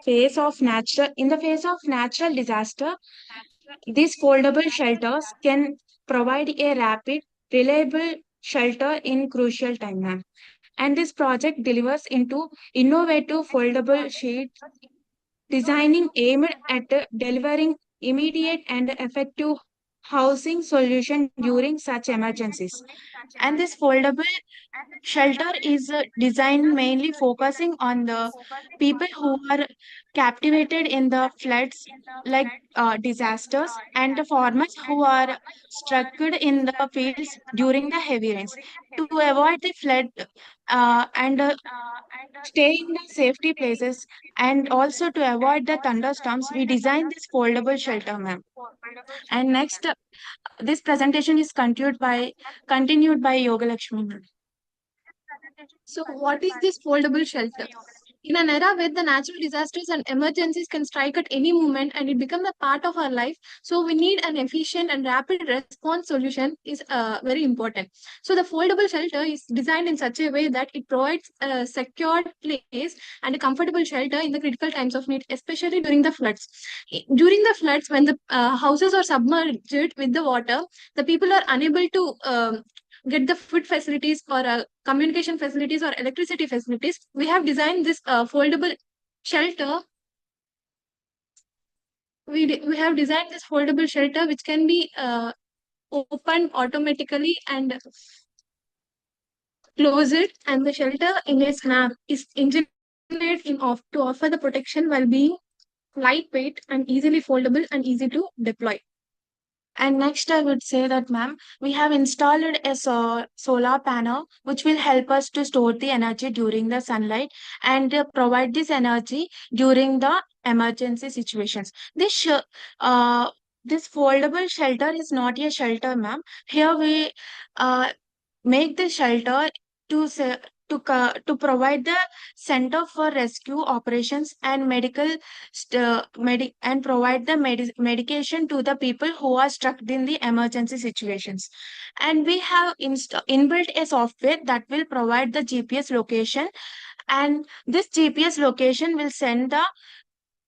in the face of natural disaster, these foldable shelters can provide a rapid, reliable shelter in crucial time, ma'am. And this project delivers into innovative foldable sheets, designing aimed at delivering immediate and effective housing solution during such emergencies. And this foldable shelter is designed mainly focusing on the people who are captivated in the floods like disasters and the farmers who are struck in the fields during the heavy rains. To avoid the flood and stay in the safety places and also to avoid the thunderstorms, we designed this foldable shelter, ma'am. And next, this presentation is continued by Yoga Lakshmi, ma'am. So, what is this foldable shelter? In an era where the natural disasters and emergencies can strike at any moment and it becomes a part of our life, so we need an efficient and rapid response solution is very important. So, the foldable shelter is designed in such a way that it provides a secured place and a comfortable shelter in the critical times of need, especially during the floods. During the floods, when the houses are submerged with the water, the people are unable to get the food facilities or communication facilities or electricity facilities. We have designed this foldable shelter. We have designed this foldable shelter which can be opened automatically and close it, and the shelter in a snap is engineered to offer the protection while being lightweight and easily foldable and easy to deploy. And next, I would say that, ma'am, we have installed a solar panel which will help us to store the energy during the sunlight and provide this energy during the emergency situations. This foldable shelter is not a shelter, ma'am. Here we uh, make the shelter to say, to provide the center for rescue operations and and provide the medication to the people who are stuck in the emergency situations. And we have inbuilt a software that will provide the GPS location, and this GPS location will send the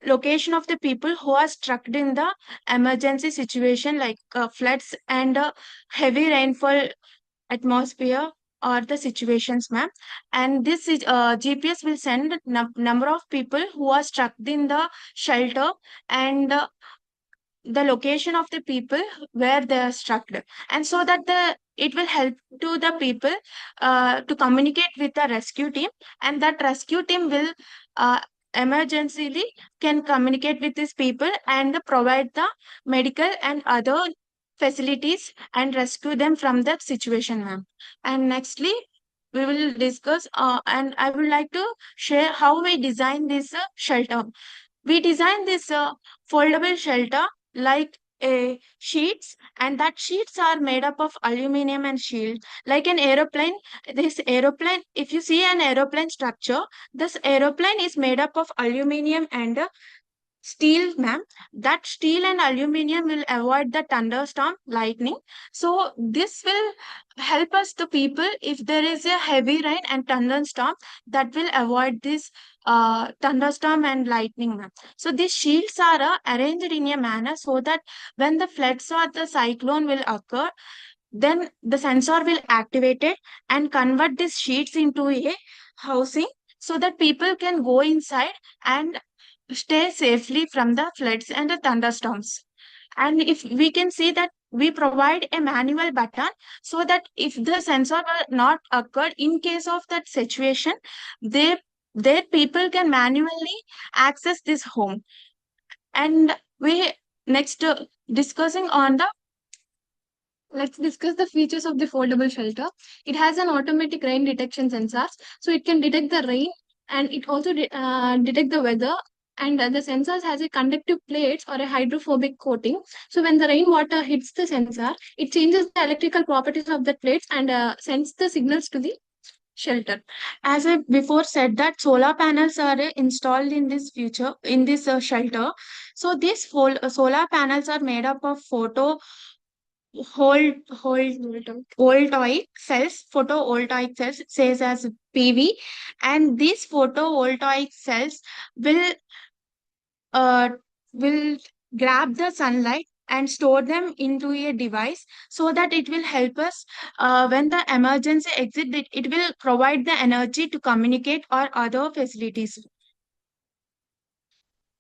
location of the people who are struck in the emergency situation like floods and heavy rainfall atmosphere or the situations, ma'am. And this is GPS will send number of people who are stuck in the shelter and the location of the people where they are struck, and so that it will help to the people to communicate with the rescue team, and that rescue team will emergencyly can communicate with these people and provide the medical and other facilities and rescue them from that situation, ma'am. And nextly, we will discuss and I would like to share how we design this shelter. We designed this foldable shelter like a sheets, and that sheets are made up of aluminum and shield like an aeroplane. This aeroplane, if you see an aeroplane structure, this aeroplane is made up of aluminum and steel, ma'am. That steel and aluminum will avoid the thunderstorm, lightning. So this will help us, the people, if there is a heavy rain and thunderstorm, that will avoid this thunderstorm and lightning, ma'am. So these shields are arranged in a manner so that when the floods or the cyclone will occur, then the sensor will activate it and convert these sheets into a housing so that people can go inside and stay safely from the floods and the thunderstorms. And if we can see that we provide a manual button so that if the sensor were not occurred in case of that situation, their people can manually access this home. And we next discussing on the Let's discuss the features of the foldable shelter. It has an automatic rain detection sensor, so it can detect the rain, and it also detect the weather. And the sensors has a conductive plates or a hydrophobic coating. So when the rainwater hits the sensor, it changes the electrical properties of the plates and sends the signals to the shelter. As I before said that solar panels are installed in this shelter. So these solar panels are made up of voltaic cells, photovoltaic cells, says as PV, and these photovoltaic cells will uh, will grab the sunlight and store them into a device so that it will help us when the emergency exit, it will provide the energy to communicate or other facilities.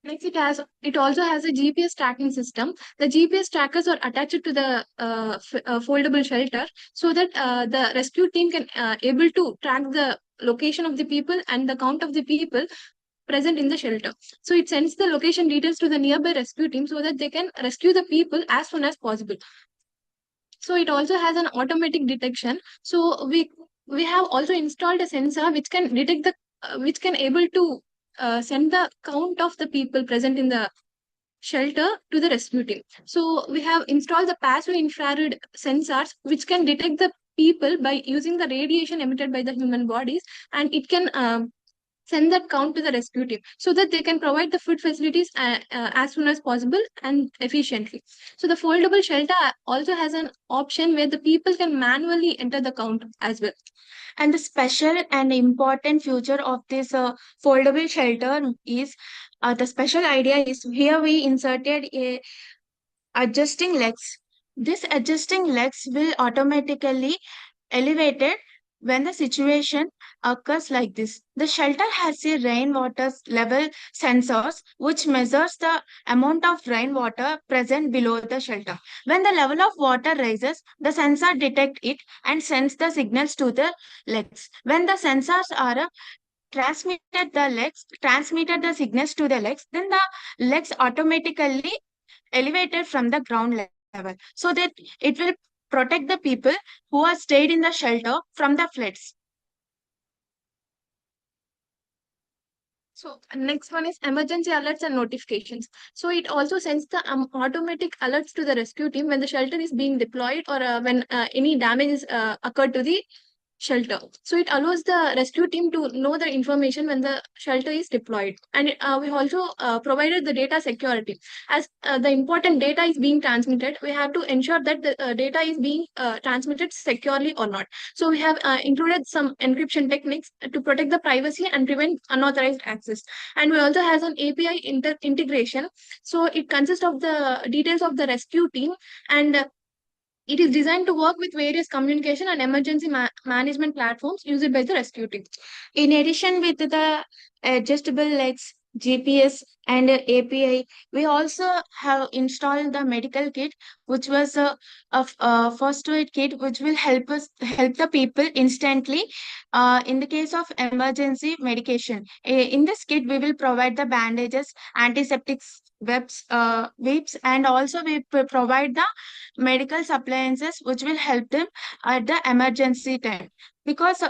Next, it also has a GPS tracking system. The GPS trackers are attached to the foldable shelter so that the rescue team can able to track the location of the people and the count of the people present in the shelter. So it sends the location details to the nearby rescue team so that they can rescue the people as soon as possible. So it also has an automatic detection. So we have also installed a sensor which can detect the which can able to send the count of the people present in the shelter to the rescue team. So we have installed the passive infrared sensors which can detect the people by using the radiation emitted by the human bodies, and it can send that count to the rescue team so that they can provide the food facilities as soon as possible and efficiently. So the foldable shelter also has an option where the people can manually enter the count as well. And the special and important feature of this foldable shelter is the special idea is here we inserted a adjusting legs. This adjusting legs will automatically elevated when the situation occurs like this. The shelter has a rainwater level sensors which measures the amount of rainwater present below the shelter. When the level of water rises, the sensor detects it and sends the signals to the legs. When the sensors are transmitted the signals to the legs, then the legs automatically elevated from the ground level so that it will protect the people who are stayed in the shelter from the floods. So next one is emergency alerts and notifications. So it also sends the automatic alerts to the rescue team when the shelter is being deployed or when any damage is occurred to the shelter. So it allows the rescue team to know the information when the shelter is deployed. And we also provided the data security. As the important data is being transmitted, we have to ensure that the data is being transmitted securely or not. So we have included some encryption techniques to protect the privacy and prevent unauthorized access. And we also has an API integration. So it consists of the details of the rescue team, and it is designed to work with various communication and emergency management platforms used by the rescue team. In addition, with the adjustable legs, GPS, and API, we also have installed the medical kit, which was a first aid kit, which will help the people instantly in the case of emergency medication. In this kit, we will provide the bandages, antiseptics, webs, and also we provide the medical appliances which will help them at the emergency time, because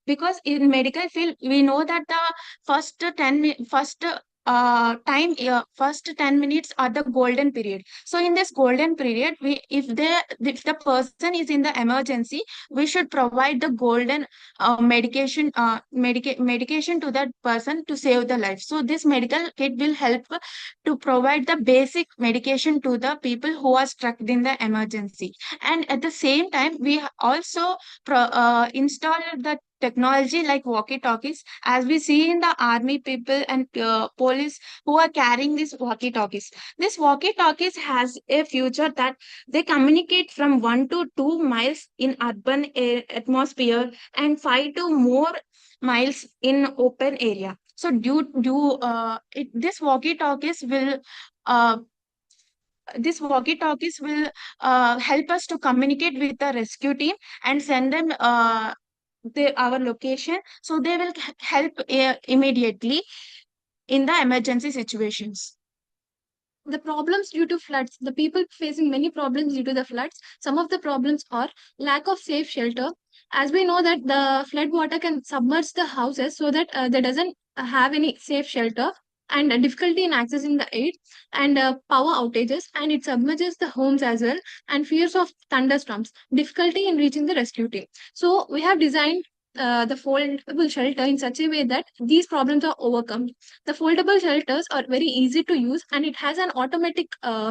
because in medical field we know that the first 10 minutes are the golden period. So in this golden period, if the person is in the emergency, we should provide the golden medication to that person to save the life. So this medical kit will help to provide the basic medication to the people who are struck in the emergency. And at the same time, we also install the technology like walkie-talkies, as we see in the army people and police who are carrying these walkie-talkies. This walkie-talkies has a feature that they communicate from 1 to 2 miles in urban atmosphere and 5 to more miles in open area. So this walkie-talkies will this walkie-talkies will help us to communicate with the rescue team and send them our location, so they will help immediately in the emergency situations. The problems due to floods, the people facing many problems due to the floods. Some of the problems are lack of safe shelter. As we know that the flood water can submerge the houses, so that they doesn't have any safe shelter, and difficulty in accessing the aid, and power outages, and it submerges the homes as well, and fears of thunderstorms, difficulty in reaching the rescue team. So we have designed the foldable shelter in such a way that these problems are overcome. The foldable shelters are very easy to use, and it has an automatic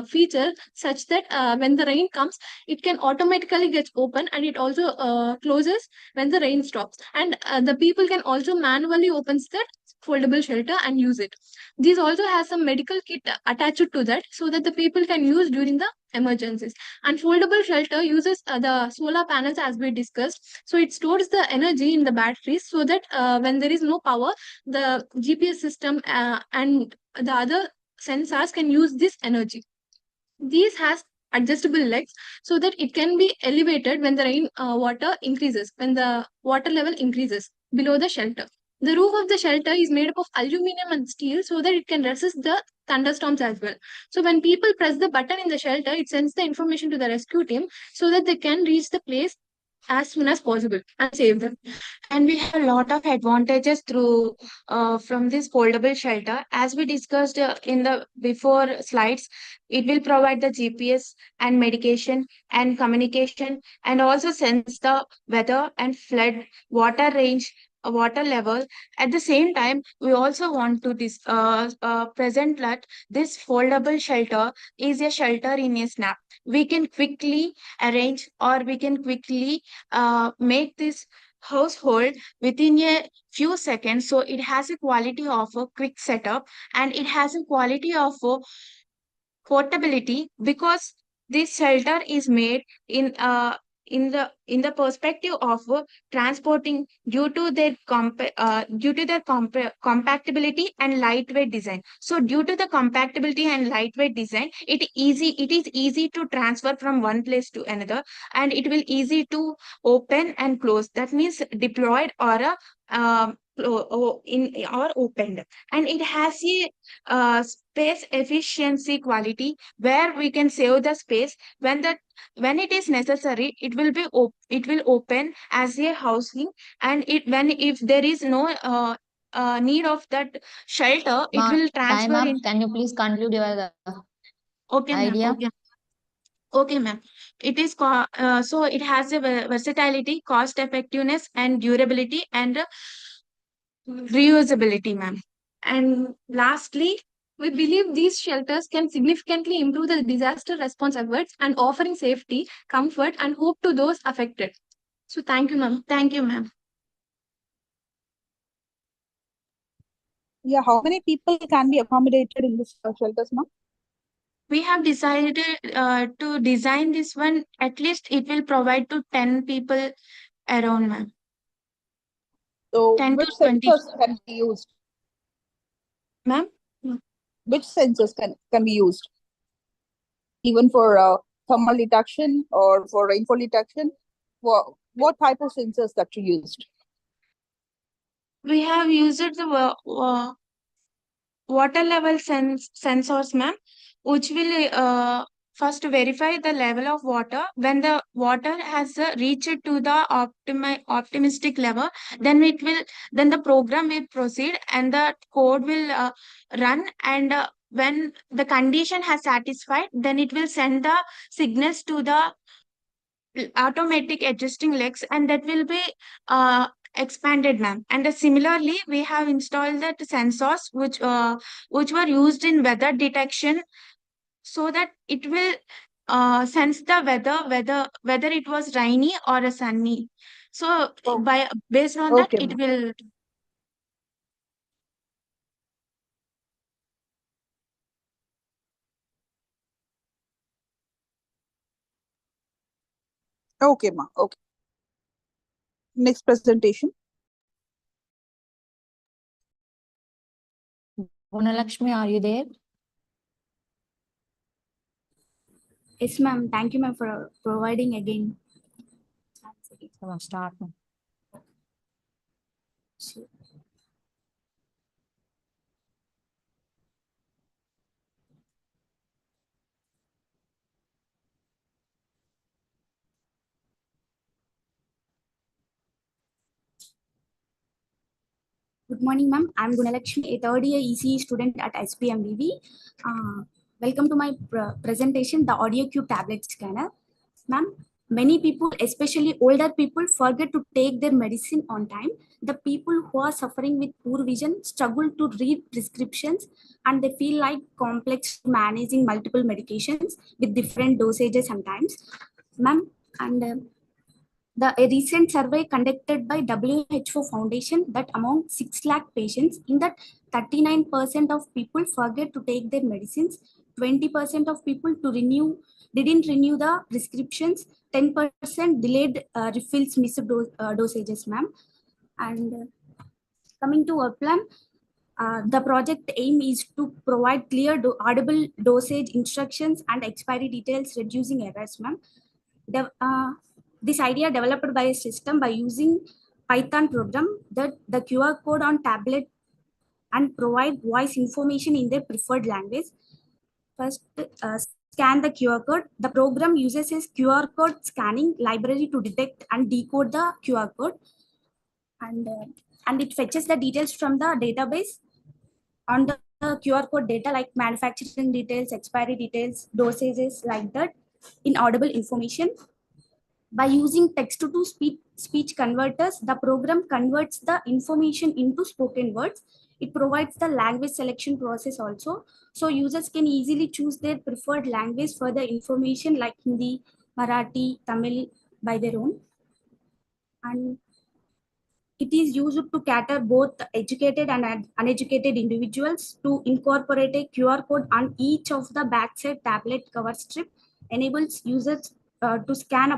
feature such that when the rain comes, it can automatically get open, and it also closes when the rain stops. And the people can also manually open that foldable shelter and use it. These also has some medical kit attached to that, so that the people can use during the emergencies. And foldable shelter uses the solar panels, as we discussed, so it stores the energy in the batteries, so that when there is no power, the GPS system and the other sensors can use this energy. These has adjustable legs, so that it can be elevated when the rain water increases, when the water level increases below the shelter. The roof of the shelter is made up of aluminum and steel, so that it can resist the thunderstorms as well. So when people press the button in the shelter, it sends the information to the rescue team, so that they can reach the place as soon as possible and save them. And we have a lot of advantages through from this foldable shelter. As we discussed in the before slides, it will provide the GPS and medication and communication, and also sense the weather and flood, water range, water level. At the same time, we also want to present that this foldable shelter is a shelter in a snap. We can quickly arrange, or we can quickly make this household within a few seconds. So it has a quality of a quick setup, and it has a quality of a portability, because this shelter is made in the perspective of transporting, due to their compactability and lightweight design. So due to the compactability and lightweight design, it is easy to transfer from one place to another, and it will easy to open and close. That means deployed or in or opened. And it has a space efficiency quality, where we can save the space when it is necessary. It will be it will open as a housing, and if there is no need of that shelter, it will transfer Time up. in. Can you please conclude your Okay, ma'am. idea? Okay, ma'am. It is so it has a versatility, cost effectiveness, and durability, and reusability, ma'am. And lastly, we believe these shelters can significantly improve the disaster response efforts and offering safety, comfort, and hope to those affected. So thank you, ma'am. Thank you, ma'am. Yeah, how many people can be accommodated in this shelters, ma'am? We have decided to design this one, at least it will provide to 10 people around, ma'am. So 10 which to 20. sensors can be used? Ma'am? Which sensors can be used? Even for thermal detection or for rainfall detection? What type of sensors that you used? We have used the water level sensors, ma'am, which will first verify the level of water. When the water has reached to the optimistic level, then the program will proceed, and the code will run. And when the condition has satisfied, then it will send the signals to the automatic adjusting legs, and that will be expanded, ma'am. And similarly, we have installed that sensors which were used in weather detection, so that it will sense the whether it was rainy or a sunny. So based on that, Okay, it ma'am. will. Okay, ma'am. Okay. Next presentation. Gunalakshmi, are you there? Yes, ma'am. Thank you, ma'am, for providing again. Come on, start. Good morning, ma'am. I'm Gunalakshmi, a third year ECE student at SPMVV. Welcome to my presentation, the audio cue tablet scanner. Ma'am, many people, especially older people, forget to take their medicine on time. The people who are suffering with poor vision struggle to read prescriptions and they feel like complex managing multiple medications with different dosages sometimes. Ma'am, and a recent survey conducted by WHO Foundation that among 6 lakh patients, in that 39% of people forget to take their medicines, 20% of people didn't renew the prescriptions, 10% delayed refills, missed dosages, ma'am. And coming to our plan, the project aim is to provide clear audible dosage instructions and expiry details, reducing errors, ma'am. This idea developed by a system by using Python program that the QR code on tablet and provide voice information in their preferred language. First, scan the QR code. The program uses a QR code scanning library to detect and decode the QR code, and it fetches the details from the database on the QR code data like manufacturing details, expiry details, dosages like that in audible information. By using text-to-speech converters, the program converts the information into spoken words. It provides the language selection process also. So users can easily choose their preferred language for the information like Hindi, Marathi, Tamil by their own. And it is used to cater both educated and uneducated individuals. To incorporate a QR code on each of the backside tablet cover strip enables users to scan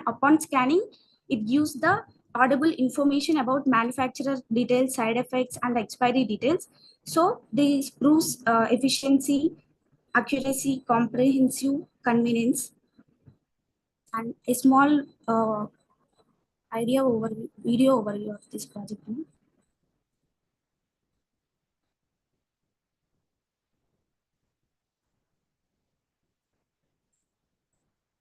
upon scanning. It gives the audible information about manufacturer details, side effects, and expiry details. So this proves efficiency, accuracy, comprehensive convenience, and a small video overview of this project.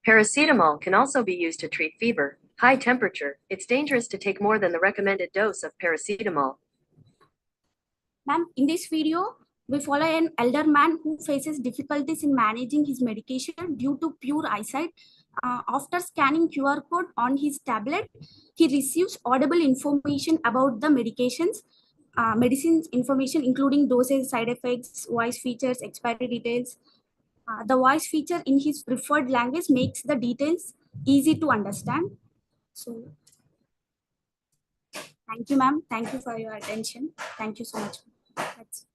Paracetamol can also be used to treat fever, high temperature. It's dangerous to take more than the recommended dose of paracetamol. Ma'am, in this video, we follow an elder man who faces difficulties in managing his medication due to poor eyesight. After scanning QR code on his tablet, he receives audible information about the medicines information, including dosage, side effects, voice features, expiry details. The voice feature in his preferred language makes the details easy to understand. So, thank you, ma'am. Thank you for your attention. Thank you so much. That's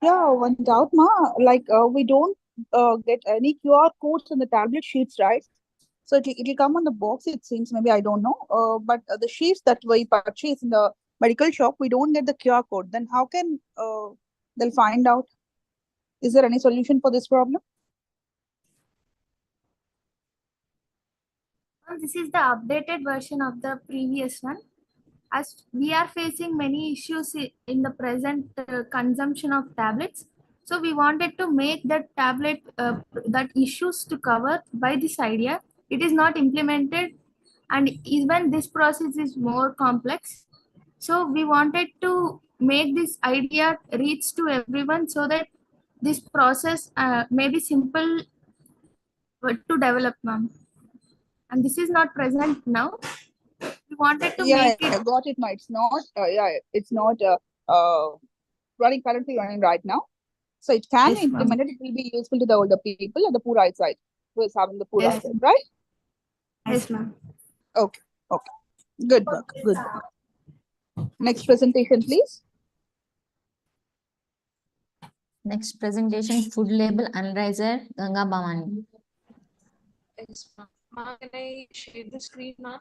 Yeah, one doubt, ma. Like we don't get any QR codes on the tablet sheets, right? So it'll come on the box, it seems. Maybe I don't know. But the sheets that we purchase in the medical shop, we don't get the QR code. Then how can they'll find out? Is there any solution for this problem? This is the updated version of the previous one. As we are facing many issues in the present consumption of tablets, so we wanted to make that tablet that issues to cover by this idea. It is not implemented, and even this process is more complex. So we wanted to make this idea reach to everyone so that this process may be simple to develop, ma'am. And this is not present now. We wanted to make it. Yeah, got it, ma. It's not. It's not currently running right now. So it can be implemented. It will be useful to the older people and the poor eyesight who is having the poor eyesight, right? Yes, ma'am. Okay. Good work. Good work. Next presentation, please. Next presentation, food label analyzer, Ganga Bhavani. Yes, ma'am. Can I share the screen, ma'am?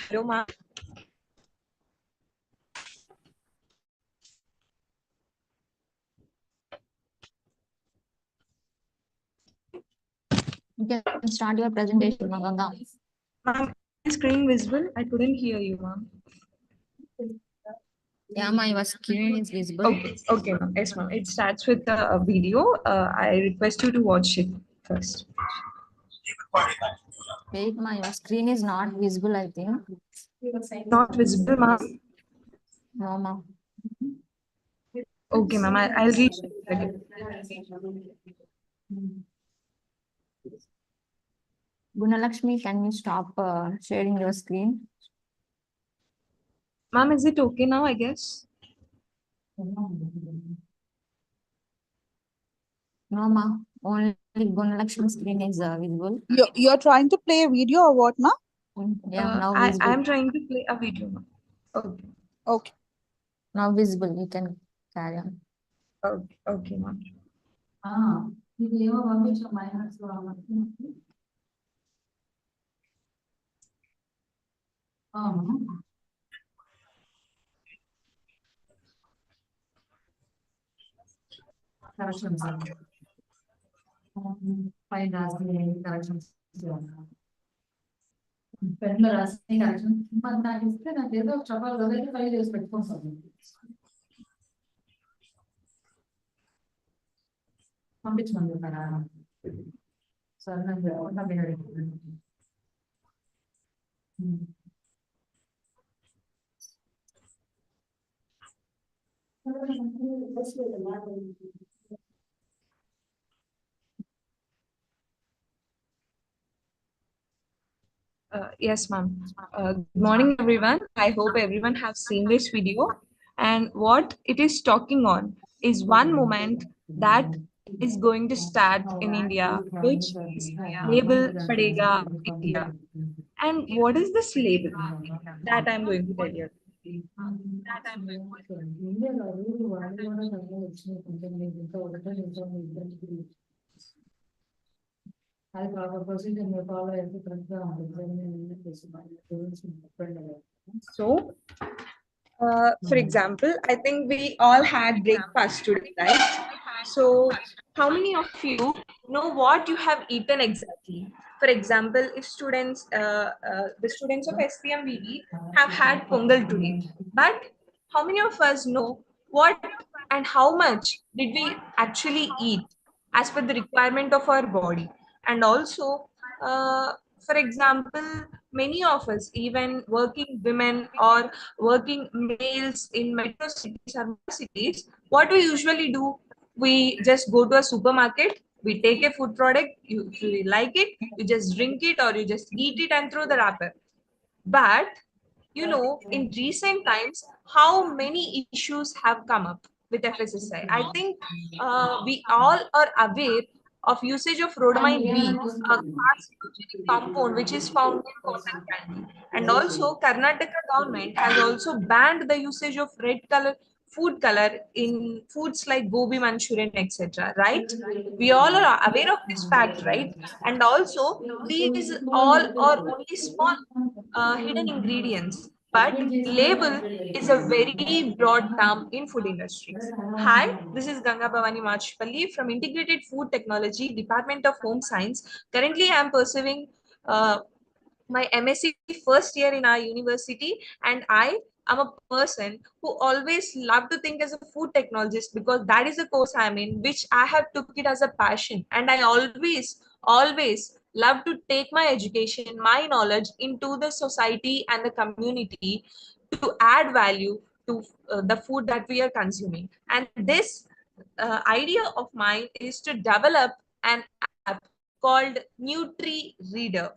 Hello, ma'am. You can start your presentation, Ganga. Ma'am, screen visible? I couldn't hear you, ma'am. Yeah, my screen is visible. Okay, ma'am. Yes, ma'am. It starts with a video. I request you to watch it first. Wait, my screen is not visible, I think. Not visible, ma'am. No, ma'am. Okay, ma'am. I'll read it again. Gunalakshmi, can you stop sharing your screen? Ma'am, is it okay now, I guess? No, ma'am. Only Gunalakshmi's screen is visible. You're trying to play a video or what, ma? Yeah, now visible. I'm trying to play a video, ma'am. Okay. Okay. Now visible. You can carry on. Okay, ma'am. Corrections. Fine, corrections. పెన్లో రాసి correction మరి నాకు ఇస్తే నాకు ఏదో చెప్పాలి కదా అయితే 5 days పెట్టుకోవాలి పంపించమని చెప్పారా సరే నాకు Yes, ma'am. Good morning, everyone. I hope everyone has seen this video. And what it is talking on is one moment that is going to start in India, which is label Padega India. And what is this label? That I'm going to tell you. So, for example, I think we all had breakfast today, right? So, how many of you know what you have eaten exactly? For example, if the students of SPMVV have had Pongal today, but how many of us know what and how much did we actually eat as per the requirement of our body? And also, for example, many of us, even working women or working males in metro cities or cities, what we usually do, we just go to a supermarket, we take a food product, if you like it, you just drink it or you just eat it and throw the wrapper. But you know, in recent times, how many issues have come up with FSSI? I think we all are aware of usage of rhodamine B, a carcinogenic compound which is found in cotton candy. And also, Karnataka government has also banned the usage of red color food color in foods like gobi manchurian, etc. Right? We all are aware of this fact, right? And also, these all are only small hidden ingredients, but label is a very broad term in food industries. Hi, this is Ganga Bhavani Machpalli from Integrated Food Technology, Department of Home Science. Currently, I am pursuing my MSc first year in our university, and I am a person who always love to think as a food technologist because that is the course I'm in, which I have took it as a passion, and I always love to take my education, my knowledge into the society and the community to add value to the food that we are consuming. And this idea of mine is to develop an app called Nutri Reader.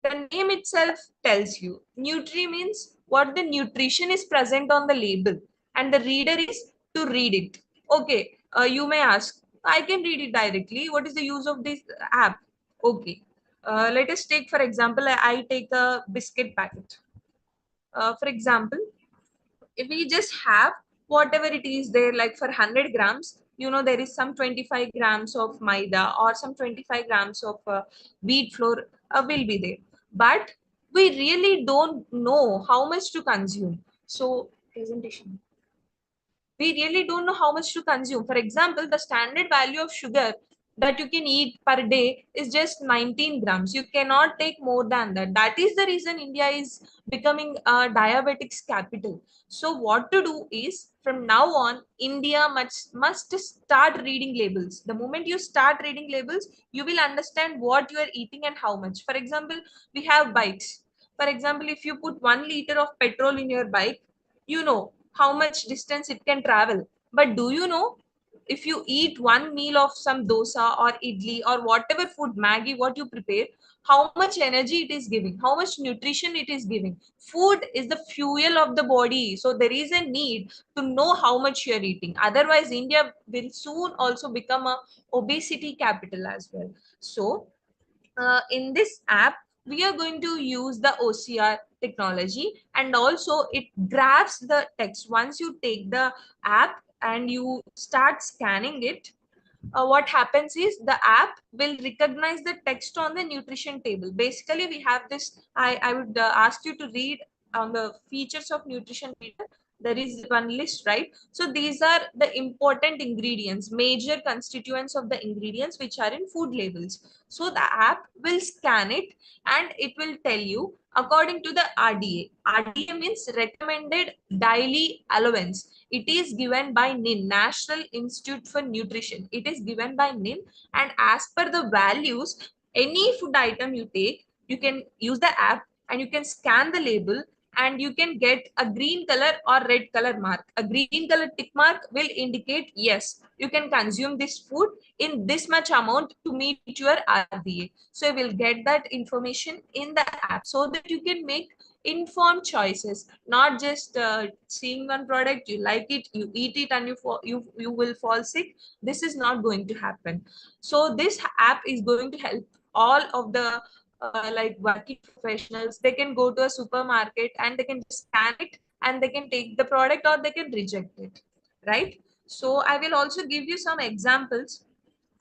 The name itself tells you. Nutri means what the nutrition is present on the label, and the reader is to read it. Okay, you may ask, I can read it directly. What is the use of this app? Okay, let us take, for example, I take a biscuit packet. For example, if we just have whatever it is there, like for 100 grams, there is some 25 grams of maida or some 25 grams of wheat flour will be there. But we really don't know how much to consume. So, presentation. We really don't know how much to consume. For example, the standard value of sugar that you can eat per day is just 19 grams. You cannot take more than that. That is the reason India is becoming a diabetics capital. So what to do is, from now on, India must start reading labels. The moment you start reading labels, you will understand what you are eating and how much. For example, we have bikes. For example, if you put 1 liter of petrol in your bike, you know how much distance it can travel. But do you know, if you eat one meal of some dosa or idli or whatever food, Maggi, what you prepare, how much energy it is giving, how much nutrition it is giving? Food is the fuel of the body. So there is a need to know how much you are eating. Otherwise, India will soon also become a obesity capital as well. So in this app, we are going to use the OCR technology, and also it grabs the text. Once you take the app and you start scanning it, what happens is the app will recognize the text on the nutrition table. Basically, we have this. I would ask you to read on the features of nutrition reader. There is one list, right? So these are the important ingredients, major constituents of the ingredients which are in food labels. So the app will scan it and it will tell you according to the RDA. RDA means recommended daily allowance. It is given by NIN, National Institute for Nutrition. It is given by NIN, and as per the values, any food item you take, you can use the app and you can scan the label and you can get a green color or red color mark. A green color tick mark will indicate, yes, you can consume this food in this much amount to meet your RDA. So you will get that information in the app so that you can make informed choices, not just seeing one product, you like it, you eat it, and you will fall sick. This is not going to happen. So this app is going to help all of the like working professionals. They can go to a supermarket and they can scan it and they can take the product or they can reject it, right? So I will also give you some examples.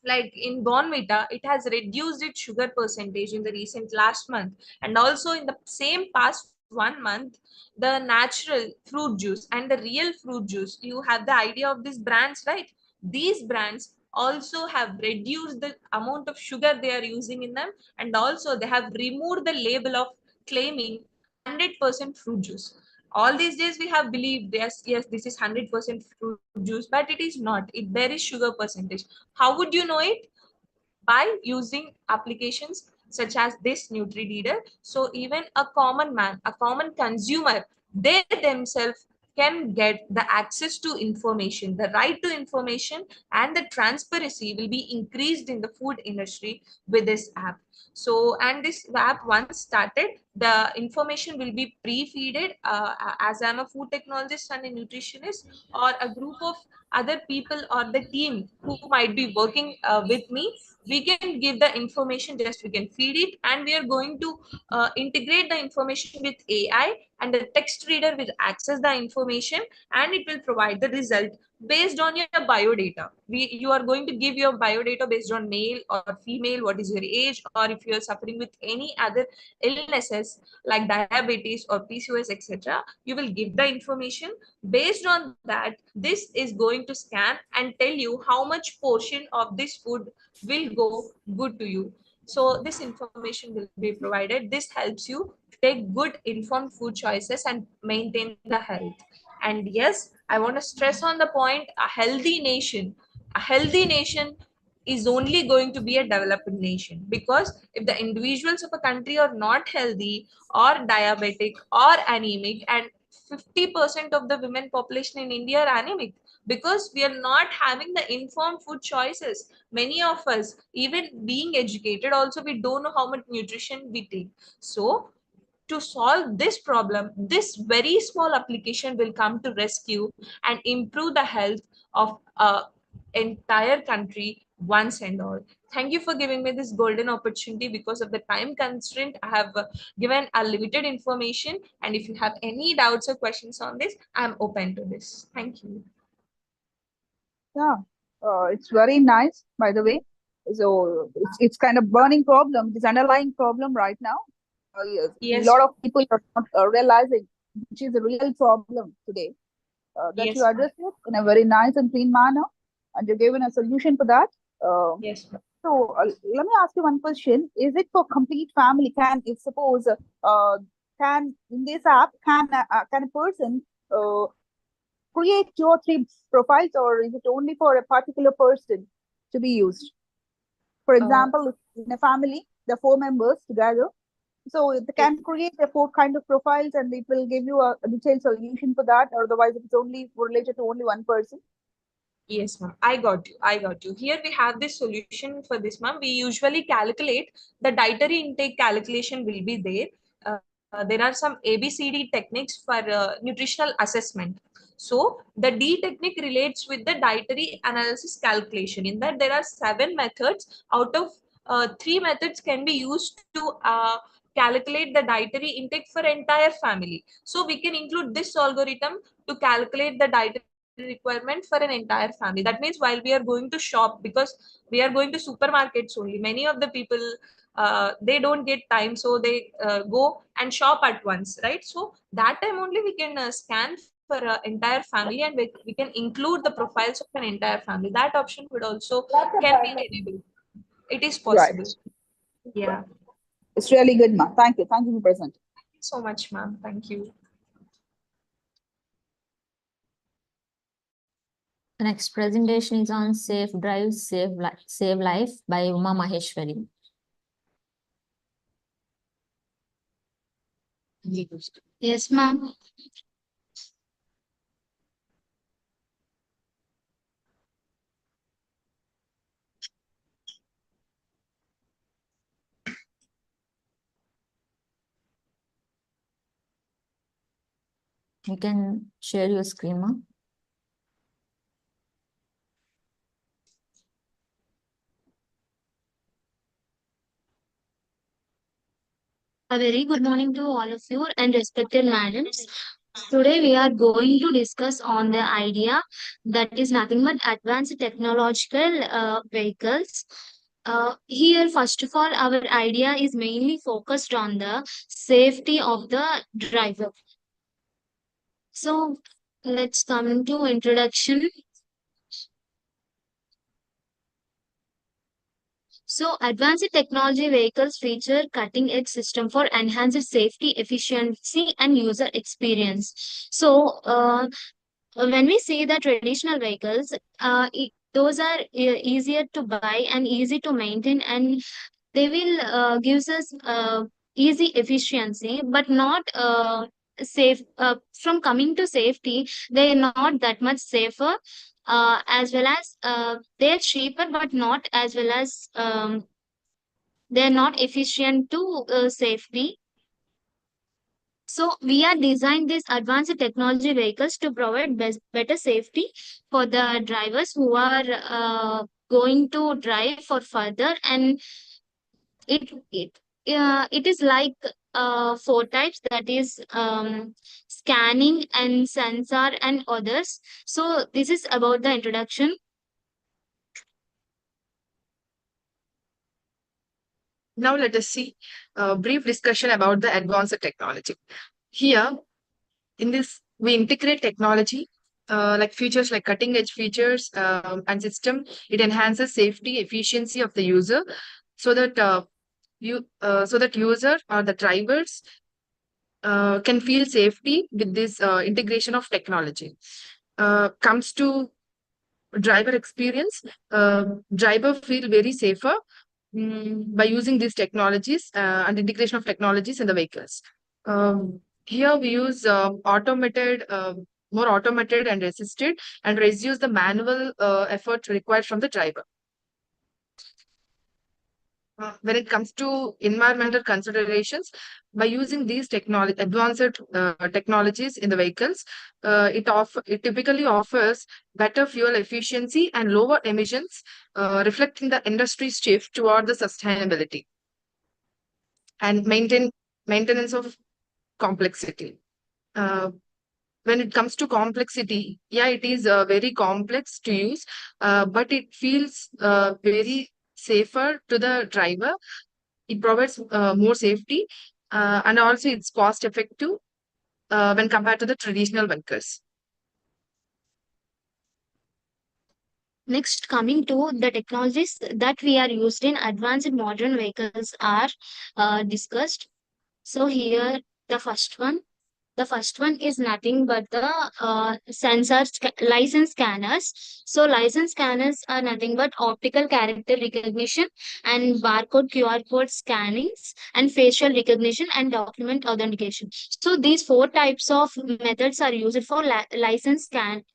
Like in Bonvita, it has reduced its sugar percentage in the recent last month, and also in the same past 1 month, the natural fruit juice and the real fruit juice, you have the idea of these brands, right? These brands also have reduced the amount of sugar they are using in them, and also they have removed the label of claiming 100% fruit juice. All these days we have believed, yes, this is 100% fruit juice, but it is not. There is sugar percentage. How would you know it? By using applications such as this NutriReader. So even a common man, a common consumer, they themselves can get the access to information. The right to information and the transparency will be increased in the food industry with this app. So, and this app once started, the information will be pre-feeded. As I'm a food technologist and a nutritionist, or a group of other people or the team who might be working with me, we can give the information, just we can feed it, and we are going to integrate the information with AI, and the text reader will access the information and it will provide the result based on your biodata. You are going to give your biodata based on male or female, what is your age, or if you are suffering with any other illnesses like diabetes or PCOS, etc. You will give the information. Based on that, this is going to scan and tell you how much portion of this food will go good to you. So this information will be provided. This helps you take good informed food choices and maintain the health. And yes, I want to stress on the point, a healthy nation is only going to be a developing nation, because if the individuals of a country are not healthy or diabetic or anemic, and 50% of the women population in India are anemic, because we are not having the informed food choices. Many of us, even being educated also, we don't know how much nutrition we take. So to solve this problem, this very small application will come to rescue and improve the health of entire country once and all. Thank you for giving me this golden opportunity. Because of the time constraint, I have given a limited information, and if you have any doubts or questions on this, I'm open to this. Thank you. Yeah, it's very nice, by the way. So it's kind of burning problem, this underlying problem right now. Yes. Yes. A lot of people are not realizing which is a real problem today. That Yes, you addressed it in a very nice and clean manner, and you given a solution for that. Yes. So let me ask you one question: is it for complete family? Can, if suppose, can in this app can a person create 2 or 3 profiles, or is it only for a particular person to be used? For example, in a family, there are 4 members together, so they can create a 4 kind of profiles, and it will give you a detailed solution for that. Otherwise, if it's only related to only one person. Yes, ma'am. I got you. I got you. Here we have this solution for this, ma'am. We usually calculate the dietary intake calculation will be there. There are some ABCD techniques for nutritional assessment. So the D technique relates with the dietary analysis calculation. In that, there are 7 methods. Out of 3 methods can be used to calculate the dietary intake for entire family. So we can include this algorithm to calculate the dietary requirement for an entire family. That means while we are going to shop, because we are going to supermarkets only, many of the people they don't get time, so they go and shop at once, right? So that time only we can scan for entire family, and we can include the profiles of an entire family. That option would also can be enabled. It is possible. Right. Yeah. It's really good, ma'am. Thank you. Thank you for presenting. Thank you so much, ma'am. Thank you. The next presentation is on Safe Drive, Save Life by Uma Maheshwari. Yes, ma'am. You can share your screen, ma'am. A very good morning to all of you and respected madams. Today we are going to discuss on the idea that is nothing but advanced technological vehicles. Here, first of all, our idea is mainly focused on the safety of the driver. So let's come to introduction. So, advanced technology vehicles feature cutting edge system for enhanced safety, efficiency, and user experience. So, when we say the traditional vehicles, those are easier to buy and easy to maintain, and they will gives us easy efficiency, but not safe. From coming to safety, they are not that much safer, as well as they're cheaper, but not as well as they're not efficient to safety. So we are designed these advanced technology vehicles to provide better safety for the drivers who are going to drive for further, and it is like 4 types, that is scanning and sensor and others. So this is about the introduction. Now let us see a brief discussion about the advanced technology. Here, in this, we integrate technology like features like cutting edge features and system. It enhances safety, efficiency of the user, so that user or the drivers can feel safety with this integration of technology. Comes to driver experience, driver feel very safer by using these technologies and integration of technologies in the vehicles. Here we use more automated and assisted, and reduce the manual effort required from the driver. when it comes to environmental considerations, by using these advanced technologies in the vehicles, it typically offers better fuel efficiency and lower emissions, reflecting the industry's shift toward the sustainability and maintenance of complexity. When it comes to complexity, yeah, it is very complex to use, but it feels very safer to the driver. It provides more safety, and also it's cost effective when compared to the traditional vehicles. Next, coming to the technologies that we are used in advanced modern vehicles are discussed. So here, the first one. The first one is nothing but the license scanners. So license scanners are nothing but optical character recognition and barcode QR code scannings and facial recognition and document authentication. So these four types of methods are used for license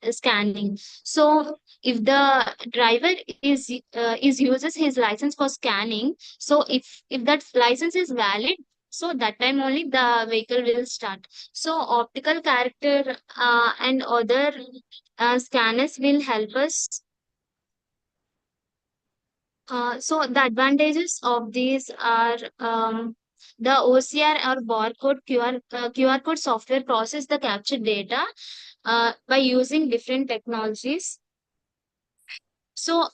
scanning. So if the driver is uses his license for scanning, so if that license is valid, so that time only the vehicle will start. So optical character and other scanners will help us. So the advantages of these are the OCR or barcode QR code software process the captured data by using different technologies. So,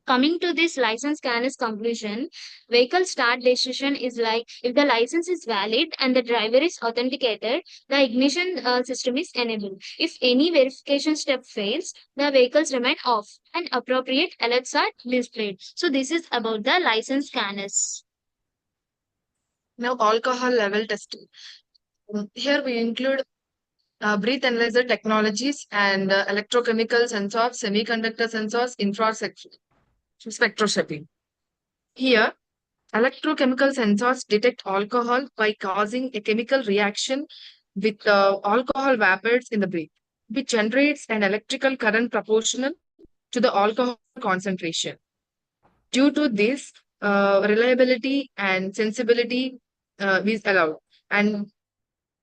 coming to this license scanner's conclusion, vehicle start decision is like if the license is valid and the driver is authenticated, the ignition system is enabled. If any verification step fails, the vehicles remain off and appropriate alerts are displayed. So, this is about the license scanners. Now, alcohol level testing. Here we include breath analyzer technologies and electrochemical sensors, semiconductor sensors, infrared spectroscopy. Here, electrochemical sensors detect alcohol by causing a chemical reaction with alcohol vapors in the breath, which generates an electrical current proportional to the alcohol concentration. Due to this, reliability and sensibility is allowed, and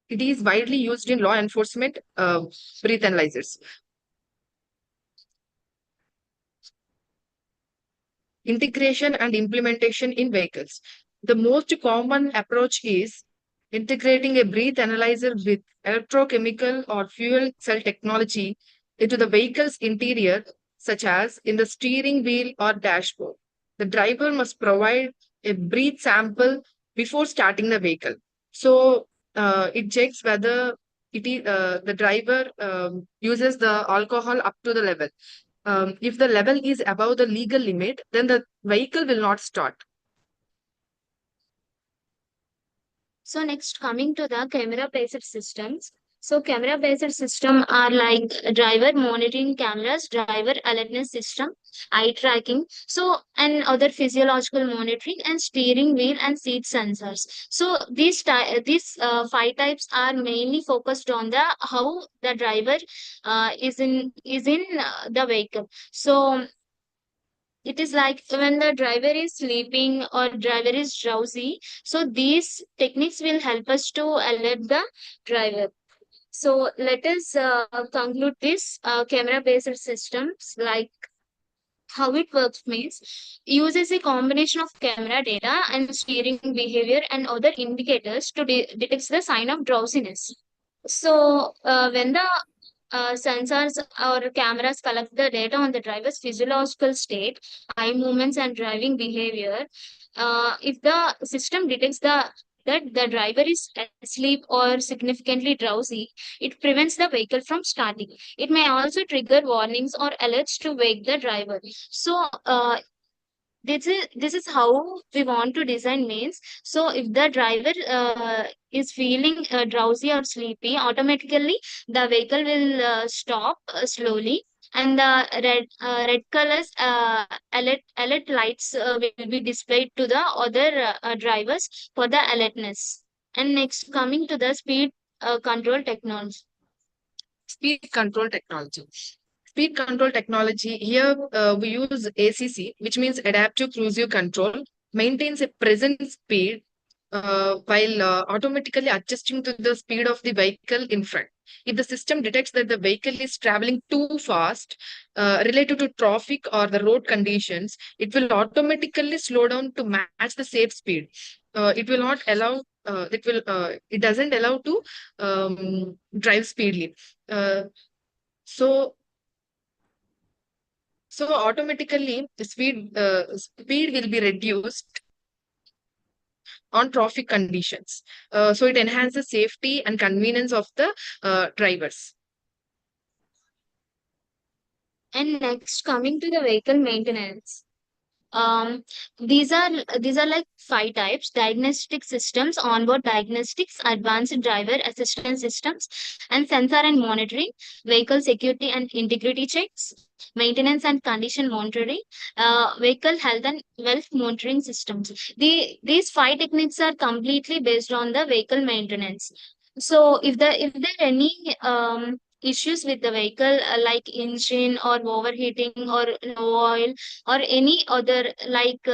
it is widely used in law enforcement breath analyzers. Integration and implementation in vehicles. The most common approach is integrating a breath analyzer with electrochemical or fuel cell technology into the vehicle's interior, such as in the steering wheel or dashboard. The driver must provide a breath sample before starting the vehicle. So it checks whether the driver uses the alcohol up to the level. If the level is above the legal limit, then the vehicle will not start. So next, coming to the camera-based systems. So camera-based system are like driver monitoring cameras, driver alertness system, eye tracking, so and other physiological monitoring and steering wheel and seat sensors. So these five types are mainly focused on the how the driver is in the vehicle. So it is like when the driver is sleeping or driver is drowsy. So these techniques will help us to alert the driver. So let us conclude this camera-based systems like how it works means uses a combination of camera data and steering behavior and other indicators to detect the sign of drowsiness. So when the sensors or cameras collect the data on the driver's physiological state, eye movements, and driving behavior. If the system detects that the driver is asleep or significantly drowsy, it prevents the vehicle from starting. It may also trigger warnings or alerts to wake the driver. So, this is how we want to design means. So if the driver is feeling drowsy or sleepy, automatically the vehicle will stop slowly, and the red colors alert lights will be displayed to the other drivers for the alertness. And next, coming to the speed control technology. Speed control technology. speed control technology, here we use ACC, which means adaptive cruise control, maintains a present speed while automatically adjusting to the speed of the vehicle in front. If the system detects that the vehicle is traveling too fast related to traffic or the road conditions, it will automatically slow down to match the safe speed. It will not allow. It doesn't allow to drive speedily. So automatically the speed will be reduced on traffic conditions. So it enhances safety and convenience of the drivers. And next, coming to the vehicle maintenance. Um, these are like 5 types: diagnostic systems, onboard diagnostics, advanced driver assistance systems, and sensor and monitoring, vehicle security and integrity checks, maintenance and condition monitoring, vehicle health and wealth monitoring systems. These 5 techniques are completely based on the vehicle maintenance. So if there are any issues with the vehicle, like engine or overheating or low oil or any other like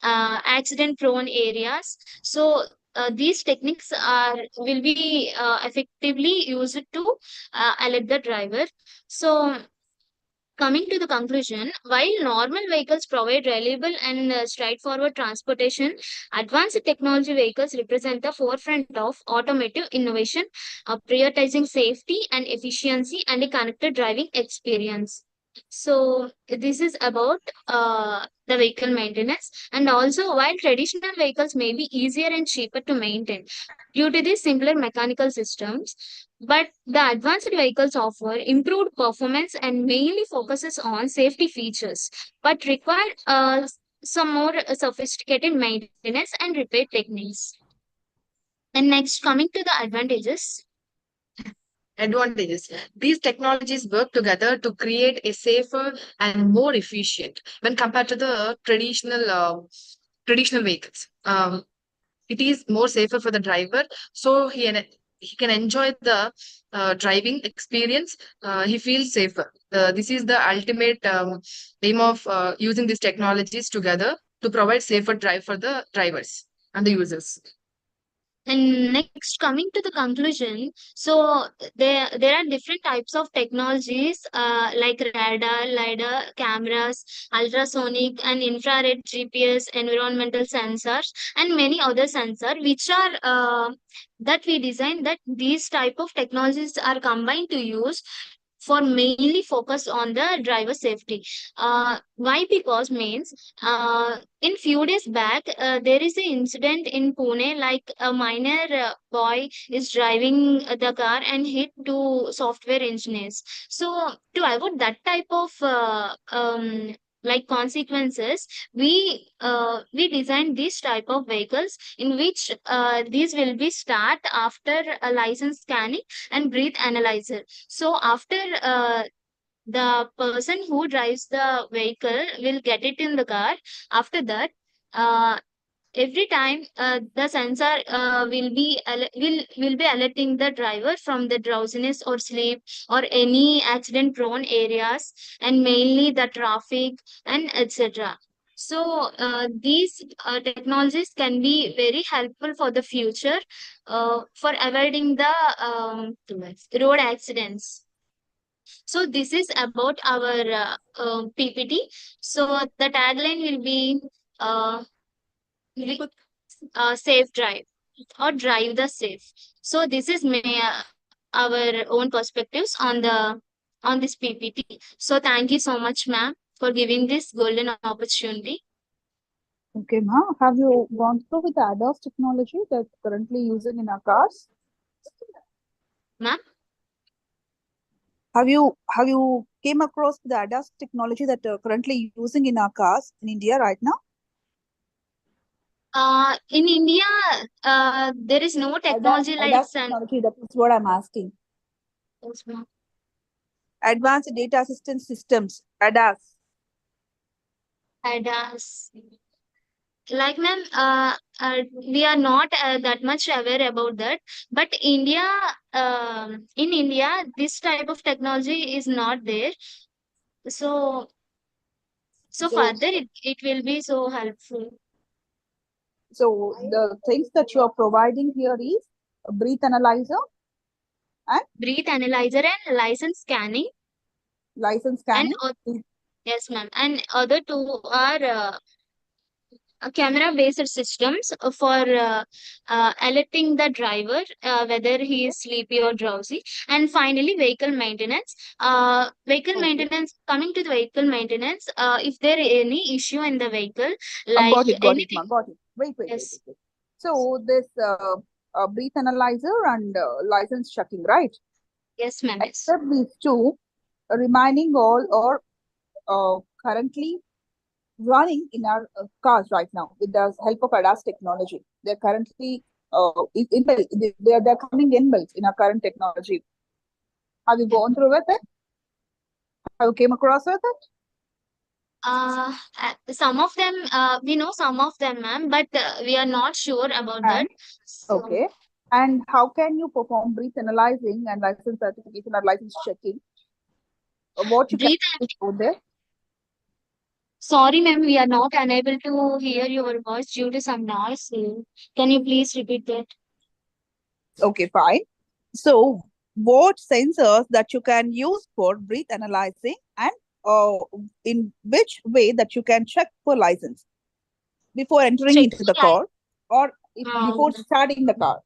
accident prone areas, so these techniques are will be effectively used to alert the driver. So coming to the conclusion, while normal vehicles provide reliable and straightforward transportation, advanced technology vehicles represent the forefront of automotive innovation, prioritizing safety and efficiency and a connected driving experience. So this is about the vehicle maintenance. And also, while traditional vehicles may be easier and cheaper to maintain due to the simpler mechanical systems, but the advanced vehicles offer improved performance and mainly focuses on safety features, but require some more sophisticated maintenance and repair techniques. And next, coming to the advantages. Advantages. These technologies work together to create a safer and more efficient when compared to the traditional vehicles. It is more safer for the driver, so he can enjoy the driving experience. He feels safer. This is the ultimate aim of using these technologies together to provide safer drive for the drivers and the users. And next, coming to the conclusion, so there are different types of technologies like radar, lidar, cameras, ultrasonic and infrared, GPS, environmental sensors, and many other sensors, which are that we design that these type of technologies are combined to use for mainly focus on the driver safety. Why? Because means in few days back, there is an incident in Pune, like a minor boy is driving the car and hit two software engineers. So to avoid that type of like consequences, we designed this type of vehicles in which these will be start after a license scanning and breath analyzer. So after the person who drives the vehicle will get it in the car. After that, uh, every time the sensor will be alerting the driver from the drowsiness or sleep or any accident prone areas, and mainly the traffic and etc. So these technologies can be very helpful for the future, for avoiding the road accidents. So this is about our PPT. So the tagline will be uh, safe drive or drive the safe. So this is our own perspectives on the on this PPT. So thank you so much, ma'am, for giving this golden opportunity. Okay, ma. Have you gone through with the ADAS technology that's currently using in our cars? Ma'am? Have you came across the ADAS technology that are currently using in our cars in India right now? In India, there is no technology like ADAS technology, that is what I'm asking. Yes, ma'am. Advanced data assistance systems, ADAS. ADAS. Like ma'am, we are not that much aware about that. But in India, this type of technology is not there. So further it will be so helpful. So the things that you are providing here is a breath analyzer and Breath analyzer and license scanning. license scanning. Yes, ma'am. And other two are camera-based systems for alerting the driver whether he is sleepy or drowsy. And finally, vehicle maintenance. Coming to the vehicle maintenance, if there is any issue in the vehicle, like got it, anything. got it. Wait. Yes. So this breath analyzer and license checking, right? Yes, ma'am. Yes. Except these two, remaining all or currently running in our cars right now with the help of ADAS technology. They're currently they're coming inbuilt in our current technology. Have you gone through with it? Have you came across with it? Some of them, we know some of them, ma'am, but we are not sure about that. So, okay. And how can you perform breath analyzing and license certification or license checking? What you can do there? Sorry, ma'am, we are not unable to hear your voice due to some noise. Can you please repeat that? Okay, fine. So, what sensors that you can use for breath analyzing and in which way that you can check for license before entering into the car or before starting the car?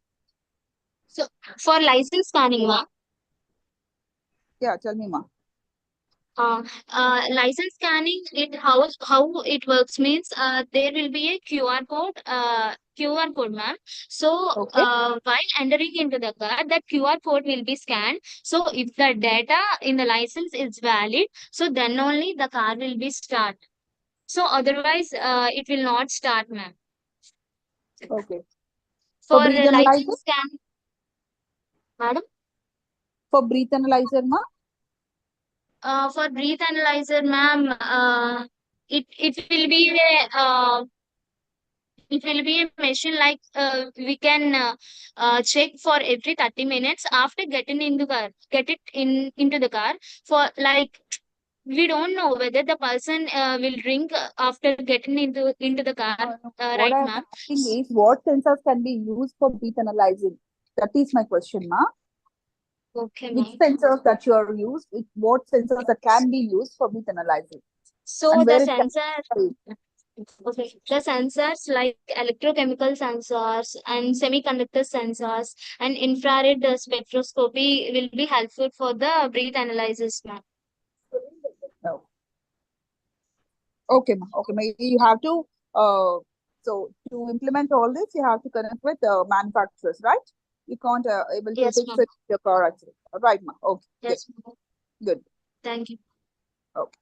So, for license scanning, ma'am. Yeah, tell me, ma'am. License scanning, how it works means there will be a QR code, ma'am. So while entering into the car, that QR code will be scanned. So if the data in the license is valid, so then only the car will be start. So otherwise it will not start, ma'am. Okay. For breath analyzer? license scan, madam. For breath analyzer, ma'am? For breath analyzer, ma'am, it will be a machine like we can check for every 30 minutes after getting into into the car. For like, we don't know whether the person will drink after getting into the car, What right, I'm ma'am? asking is what sensors can be used for breath analyzing? That is my question, ma'am. Okay, which sensors that you are used, what sensors that can be used for breath analyzing? So the sensors like electrochemical sensors and semiconductor sensors and infrared spectroscopy will be helpful for the breath analysis, ma'am. No. Okay, ma'am. Okay, ma'am. You have to so to implement all this, you have to connect with manufacturers, right? You can't able to fix it with your car actually. Right, ma'am. Okay. Yes, good. Good. Thank you. Okay.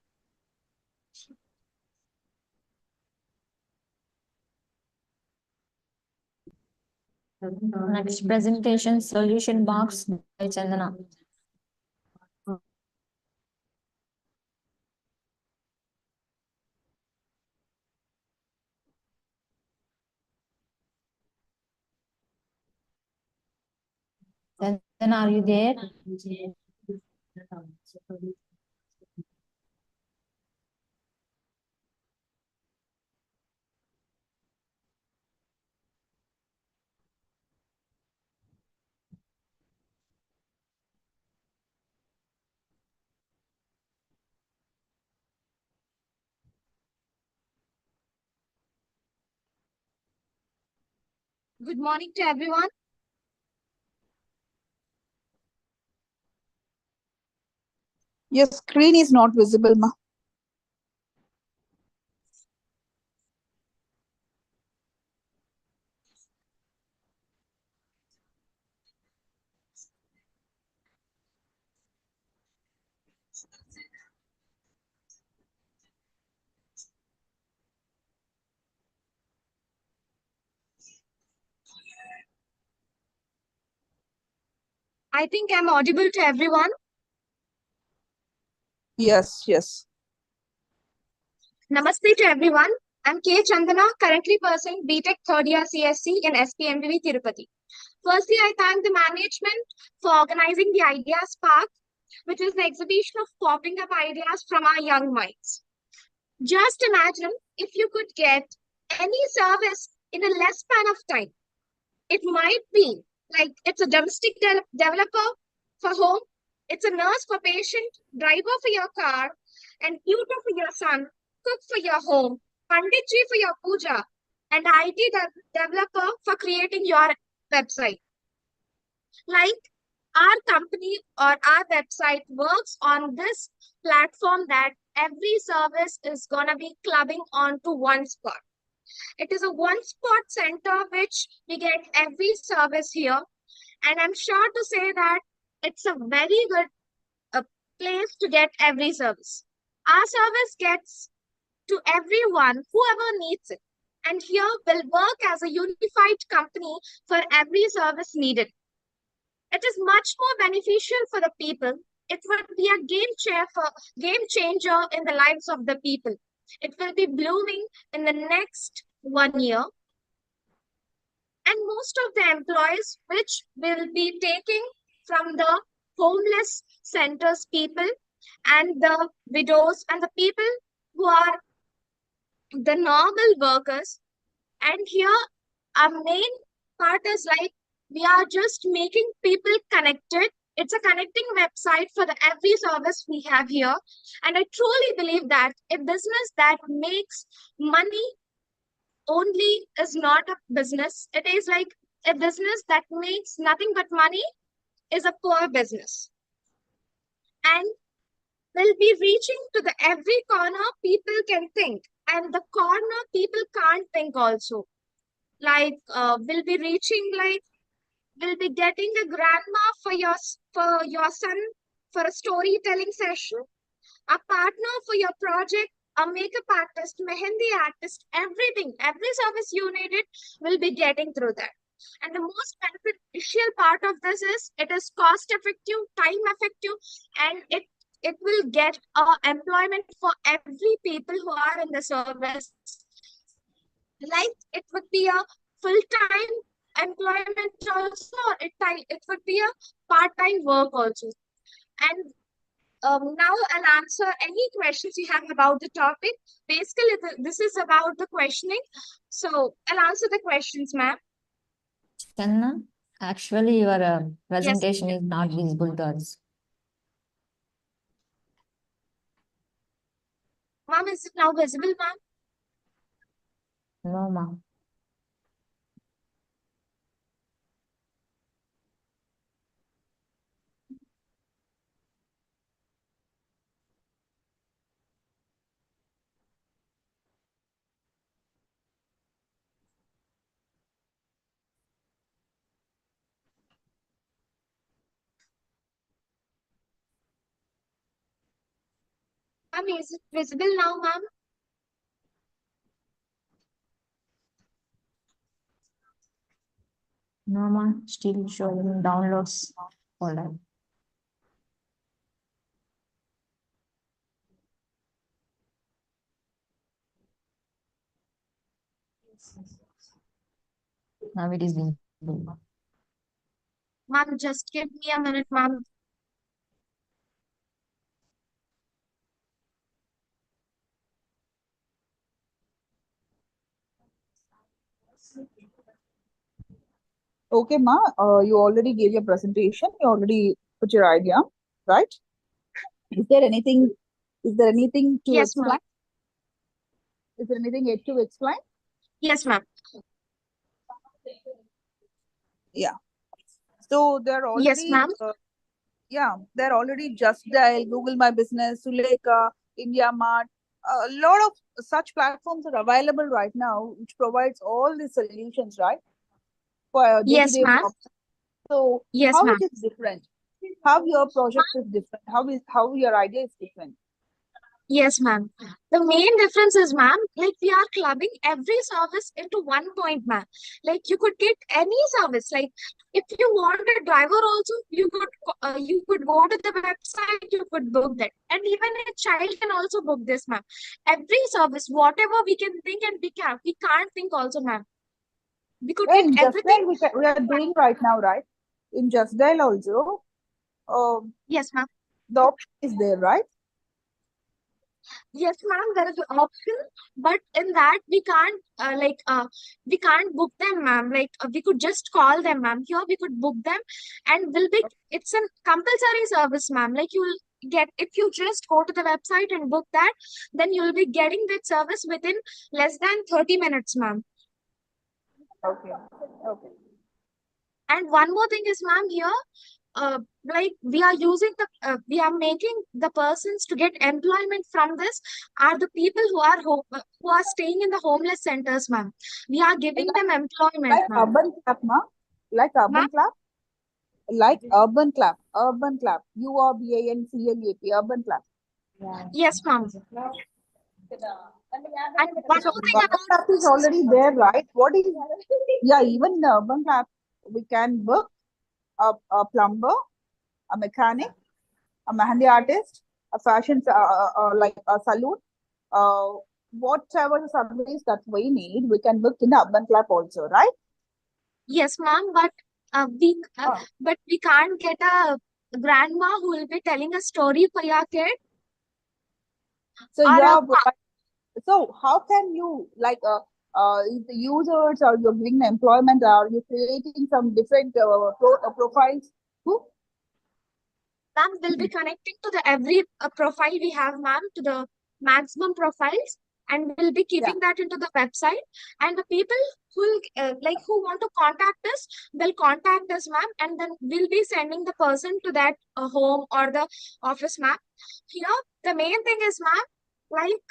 Next presentation, solution box by Chandana. Chandana, are you there? Good morning to everyone. Your screen is not visible, ma'am. I think I'm audible to everyone. Yes, yes. Namaste to everyone. I'm K. Chandana, currently pursuing BTech third year CSC in SPMVV Tirupati. Firstly, I thank the management for organizing the Idea Spark, which is the exhibition of popping up ideas from our young minds. Just imagine if you could get any service in a less span of time. It might be like it's a domestic developer for home, it's a nurse for patient, driver for your car, and tutor for your son, cook for your home, panditji for your puja, and IT developer for creating your website. Like our company or our website works on this platform that every service is going to be clubbing onto one spot. It is a one spot center which we get every service here. And I'm sure to say that it's a very good place to get every service. Our service gets to everyone, whoever needs it. And here will work as a unified company for every service needed. It is much more beneficial for the people. It would be a game changer in the lives of the people. It will be blooming in the next 1 year. And most of the employees which will be taking from the homeless centers people and the widows and the people who are the normal workers. And here our main part is like we are just making people connected. It's a connecting website for the every service we have here. And I truly believe that a business that makes money only is not a business. It is like a business that makes nothing but money is a poor business. And will be reaching to the every corner people can think, and the corner people can't think also. Like will be reaching like will be getting a grandma for your son for a storytelling session, a partner for your project, a makeup artist, mehendi artist, everything, every service you needed will be getting through that. And the most beneficial part of this is it is cost effective, time effective, and it will get employment for every people who are in the service. Like it would be a full-time employment also, it would be a part-time work also. And now I'll answer any questions you have about the topic. Basically, this is about the questioning. So I'll answer the questions, ma'am. Channa, actually your presentation is not visible to us. Ma'am, is it now visible, ma'am? No, ma'am. Ma'am, is it visible now, ma'am? No, ma'am. Still showing downloads folder. Now it is visible. Ma'am, just give me a minute, ma'am. Okay, Ma, you already gave your presentation. You already put your idea, right? Is there anything to Yes, explain? ma'am. Is there anything yet to explain? Yes, ma'am. Yeah. So they're already Yes, ma'am. Yeah, they're already Just Dial, Google My Business, Suleka, India Mart. A lot of such platforms are available right now, which provides all the solutions, right? For Yes, day-to-day ma'am. problems. So Yes, how ma'am. it is different? How your project is different? How your idea is different? Yes, ma'am. The main difference is, ma'am, like we are clubbing every service into one point, ma'am. Like you could get any service. Like if you want a driver also, you could go to the website, you could book that, and even a child can also book this, ma'am. Every service, whatever we can think and we can't think also, ma'am. We could In get Just everything. Dial we are doing right now, right? In Just Dial also, Yes, ma'am. the option is there, right? Yes, ma'am, there is an option, but in that we can't book them, ma'am. Like we could just call them, ma'am. Here we could book them, and it's a compulsory service, ma'am. Like you'll get if you just go to the website and book that, then you'll be getting that service within less than 30 minutes, ma'am. Okay. Okay. And one more thing is, ma'am, here like we are making the persons to get employment from this are the people who are staying in the homeless centers, ma'am. We are giving them employment, Like ma'am. urban clap, ma? Like urban clap? Like urban clap. Urban clap. URBANCLAP. Urban clap. Yes, ma'am. And one So more thing urban clap is already there, right? What is? Yeah, even in the urban clap, we can book a plumber, a mechanic, a mehendi artist, a fashion, like a salon, whatever service that we need, we can book in the urban club also, right? Yes, ma'am, but we can't get a grandma who will be telling a story for your kid. So Or so how can you like if the users or you're giving employment, are you creating some different profiles? Who? Ma'am, we'll be connecting to the every profile we have, ma'am, to the maximum profiles, and we'll be keeping that into the website. And the people who who want to contact us, will contact us, ma'am, and then we'll be sending the person to that home or the office, ma'am. Here, the main thing is, ma'am, like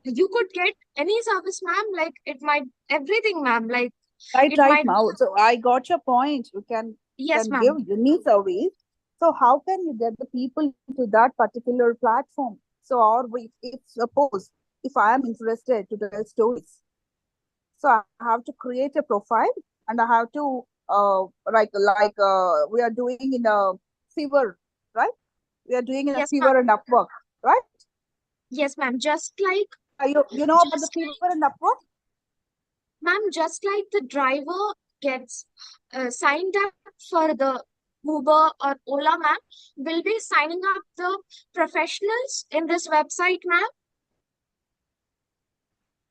you could get any service, ma'am. Like it might everything, ma'am. Like Right, it right, might. now. So I got your point. You can Yes, give ma'am. unique service. So how can you get the people to that particular platform? So or if suppose if I am interested to tell stories, so I have to create a profile and I have to we are doing in a Fever, right? We are doing in a Fever and Upwork, right? Yes, ma'am. Just like you know about the Fever and Upwork? Ma'am, just like the driver gets signed up for the Uber or Ola, ma'am, will be signing up the professionals in this website, ma'am.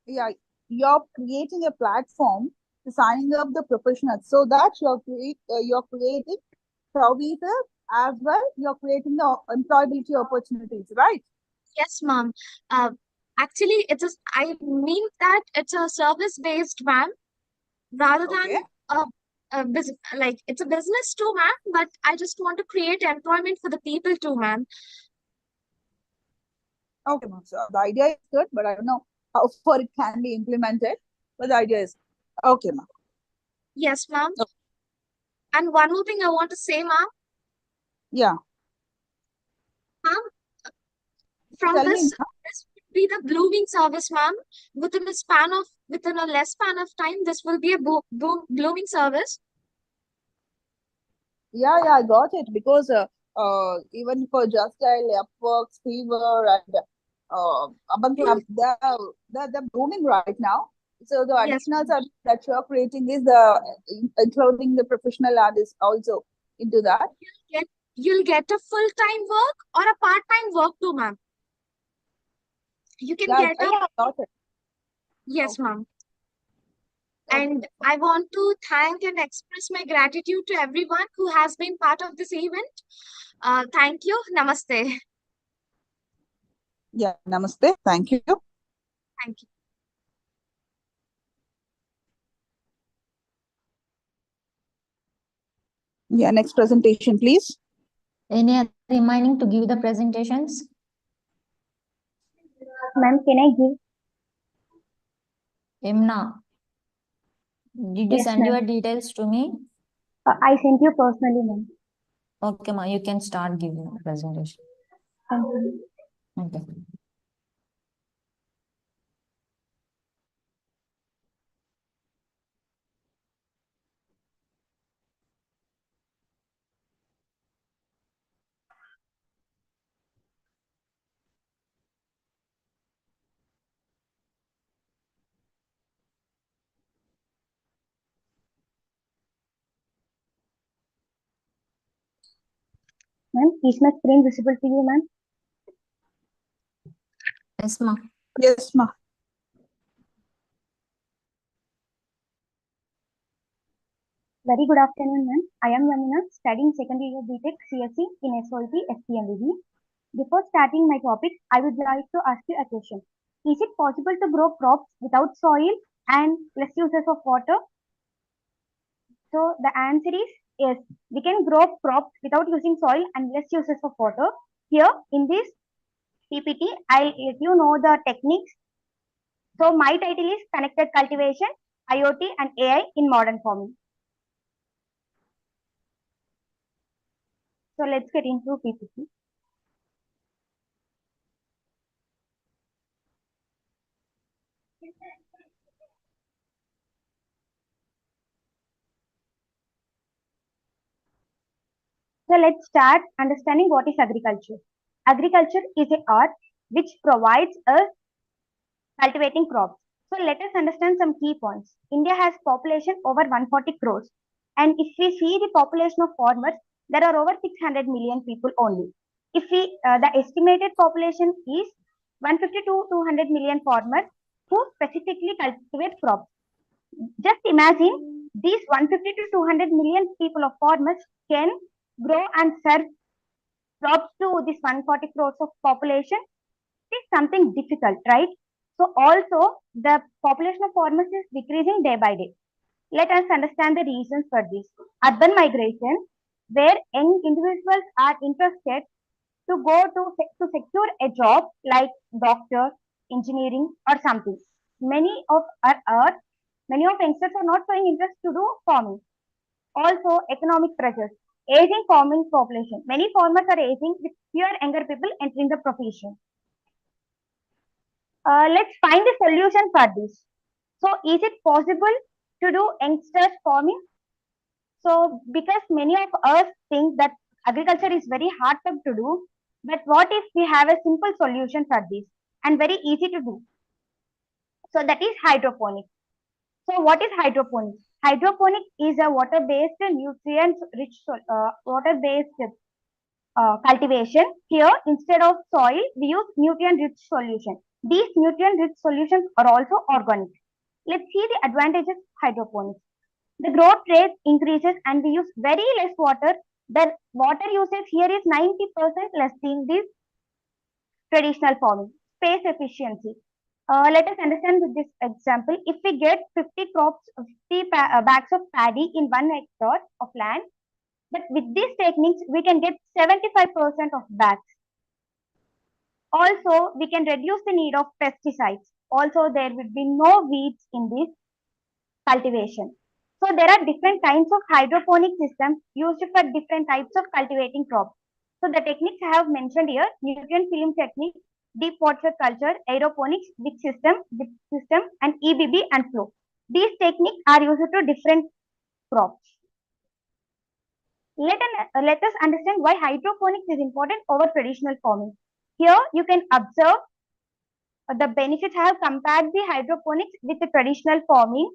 Yeah, you're creating a platform to signing up the professionals so that you're creating services as well. You're creating the employability opportunities, right? Yes, ma'am. Actually, I mean that it's a service-based, ma'am, rather than like it's a business too, ma'am. But I just want to create employment for the people too, ma'am. Okay, ma'am. So the idea is good, but I don't know how far it can be implemented. But the idea is okay, ma'am. Yes, ma'am. And one more thing I want to say, ma'am. Yeah. Ma'am, from Tell this me, would be the blooming service, ma'am. Within a less span of time, this will be a blooming service. Yeah, I got it because even for Just Dial, Upwork, Fever, and Urban Club, they're booming right now. So the additional service that you're creating is including the professional artists also into that. You'll get a full-time work or a part-time work too, ma'am. You can get a. Yeah, got it. Yes, ma'am. And I want to thank and express my gratitude to everyone who has been part of this event. Thank you. Namaste. Yeah, namaste. Thank you. Thank you. Yeah, next presentation, please. Any other remaining to give the presentations? Ma'am, can I give? Emna, did you Yes, send ma'am. your details to me? I sent you personally, ma'am. Okay, ma, you can start giving the presentation. Thank you. Okay. Ma'am, is my screen visible to you, ma'am? Yes, ma. Yes, ma. Very good afternoon, ma'am. I am Yamuna, studying second year BTech CSE in SOIP SPMVV. Before starting my topic, I would like to ask you a question. Is it possible to grow crops without soil and less uses of water? So the answer is yes. We can grow crops without using soil and less uses of water. Here in this PPT, I'll let you know the techniques. So my title is Connected Cultivation, IoT and AI in Modern Farming. So let's get into PPT. So let's start understanding what is agriculture. Agriculture is an art which provides us cultivating crops. So let us understand some key points. India has population over 140 crores. And if we see the population of farmers, there are over 600 million people only. If we, the estimated population is 150 to 200 million farmers who specifically cultivate crops. Just imagine these 150 to 200 million people of farmers can grow and serve crops to this 140 crores of population. It is something difficult, right? So also the population of farmers is decreasing day by day. Let us understand the reasons for this. Urban migration, where young individuals are interested to go to secure a job like doctor, engineering, or something. Many of many of youngsters are not showing interest to do farming. Also, economic pressures. Aging farming population. Many farmers are aging with fewer younger people entering the profession. Let's find a solution for this. So, is it possible to do youngsters farming? So, because many of us think that agriculture is very hard to do, but what if we have a simple solution for this and very easy to do? So, that is hydroponics. So, what is hydroponics? Hydroponics is a water-based, nutrient-rich, water-based cultivation. Here, instead of soil, we use nutrient-rich solution. These nutrient-rich solutions are also organic. Let's see the advantages of hydroponics. The growth rate increases and we use very less water. The water usage here is 90% less than the traditional farming. Space efficiency. Let us understand with this example. If we get 50 crops, 50 bags of paddy in 1 hectare of land, but with these techniques, we can get 75% of bags. Also, we can reduce the need of pesticides. Also, there will be no weeds in this cultivation. So, there are different kinds of hydroponic systems used for different types of cultivating crops. So, the techniques I have mentioned here, nutrient film technique, deep water culture, aeroponics, drip system, and EBB and flow. These techniques are used to different crops. Let us understand why hydroponics is important over traditional farming. Here you can observe the benefits. I have compared the hydroponics with the traditional farming.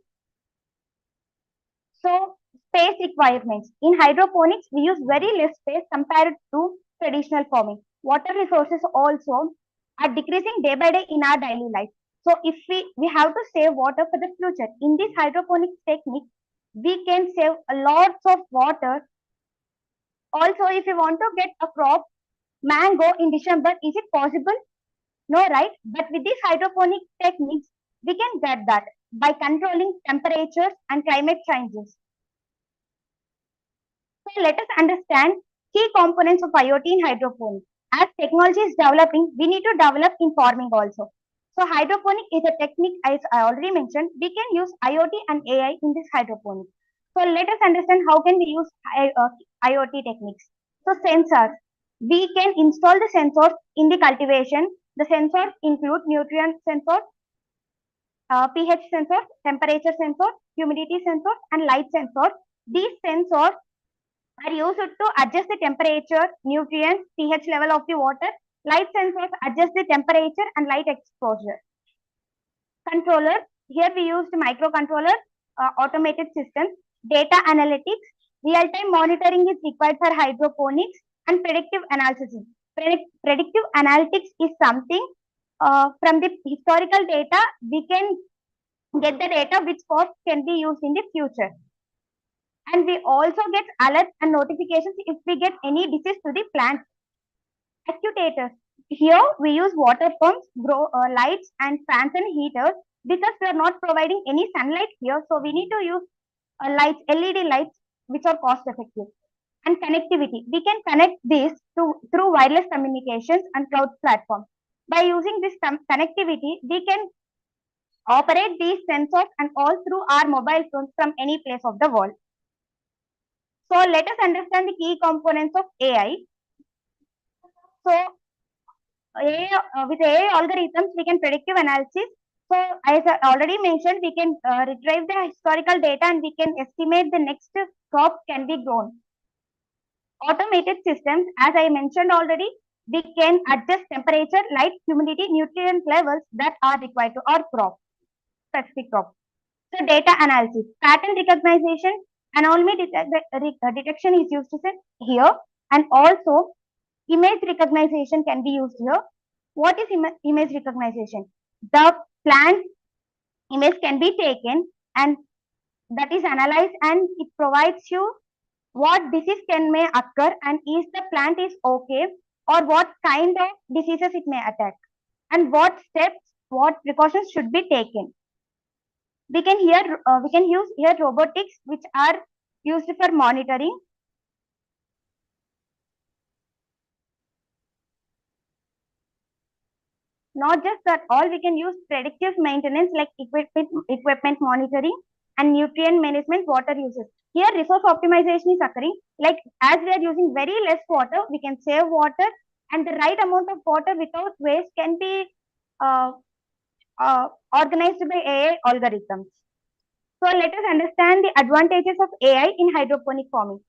So space requirements. In hydroponics, we use very less space compared to traditional farming. Water resources also are decreasing day by day in our daily life. So if we have to save water for the future. In this hydroponics technique, we can save lots of water. Also, if you want to get a crop, mango in December, is it possible? No, right? But with these hydroponic techniques, we can get that by controlling temperatures and climate changes. So let us understand key components of IoT in hydroponics. As technology is developing, we need to develop in farming also. So hydroponic is a technique, as I already mentioned, we can use IoT and AI in this hydroponics. So let us understand how can we use IoT techniques. So sensors. We can install the sensors in the cultivation. The sensors include nutrient sensors, pH sensors, temperature sensors, humidity sensors, and light sensors. These sensors are used to adjust the temperature, nutrients, pH level of the water. Light sensors adjust the temperature and light exposure. Controllers. Here we used microcontrollers, automated systems, data analytics. Real-time monitoring is required for hydroponics. And predictive analysis. Predictive analytics is something from the historical data, we can get the data which cost can be used in the future. And we also get alerts and notifications if we get any disease to the plant. Actuators. Here we use water pumps, lights and fans and heaters because we are not providing any sunlight here. So we need to use lights, LED lights, which are cost effective. And connectivity. We can connect this through wireless communications and cloud platforms. By using this connectivity, we can operate these sensors and all through our mobile phones from any place of the world. So let us understand the key components of AI. So with AI algorithms, we can predictive analysis. So as I already mentioned, we can retrieve the historical data and we can estimate the next crop can be grown. Automated systems, as I mentioned already, we can adjust temperature, light, humidity, nutrient levels that are required to our crop, specific crop. So data analysis, pattern recognition, anomaly detection is used here, and also image recognition can be used here. What is image recognition? The plant image can be taken and that is analyzed and it provides you what disease may occur and is the plant is okay or what kind of diseases it may attack and what steps, what precautions should be taken. We can use here robotics which are used for monitoring. Not just that, all we can use predictive maintenance like equipment monitoring and nutrient management, water uses. Here resource optimization is occurring, like as we are using very less water, we can save water and the right amount of water without waste can be organized by AI algorithms. So let us understand the advantages of AI in hydroponic farming.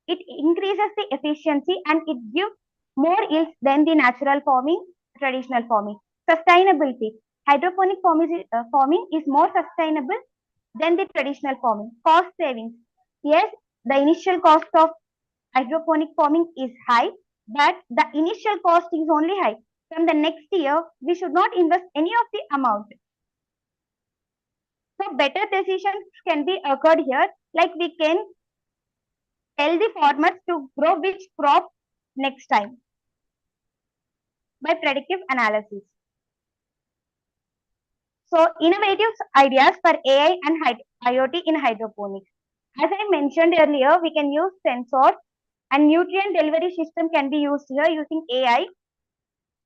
It increases the efficiency and it gives more yields than the natural farming, traditional farming. Sustainability. Hydroponic farming is more sustainable than the traditional farming. Cost savings. Yes, the initial cost of hydroponic farming is high, but the initial cost is only high. From the next year, we should not invest any of the amount. So better decisions can be occurred here, like we can tell the farmers to grow which crop next time by predictive analysis. So innovative ideas for AI and IoT in hydroponics. As I mentioned earlier, we can use sensors and nutrient delivery system can be used here using AI.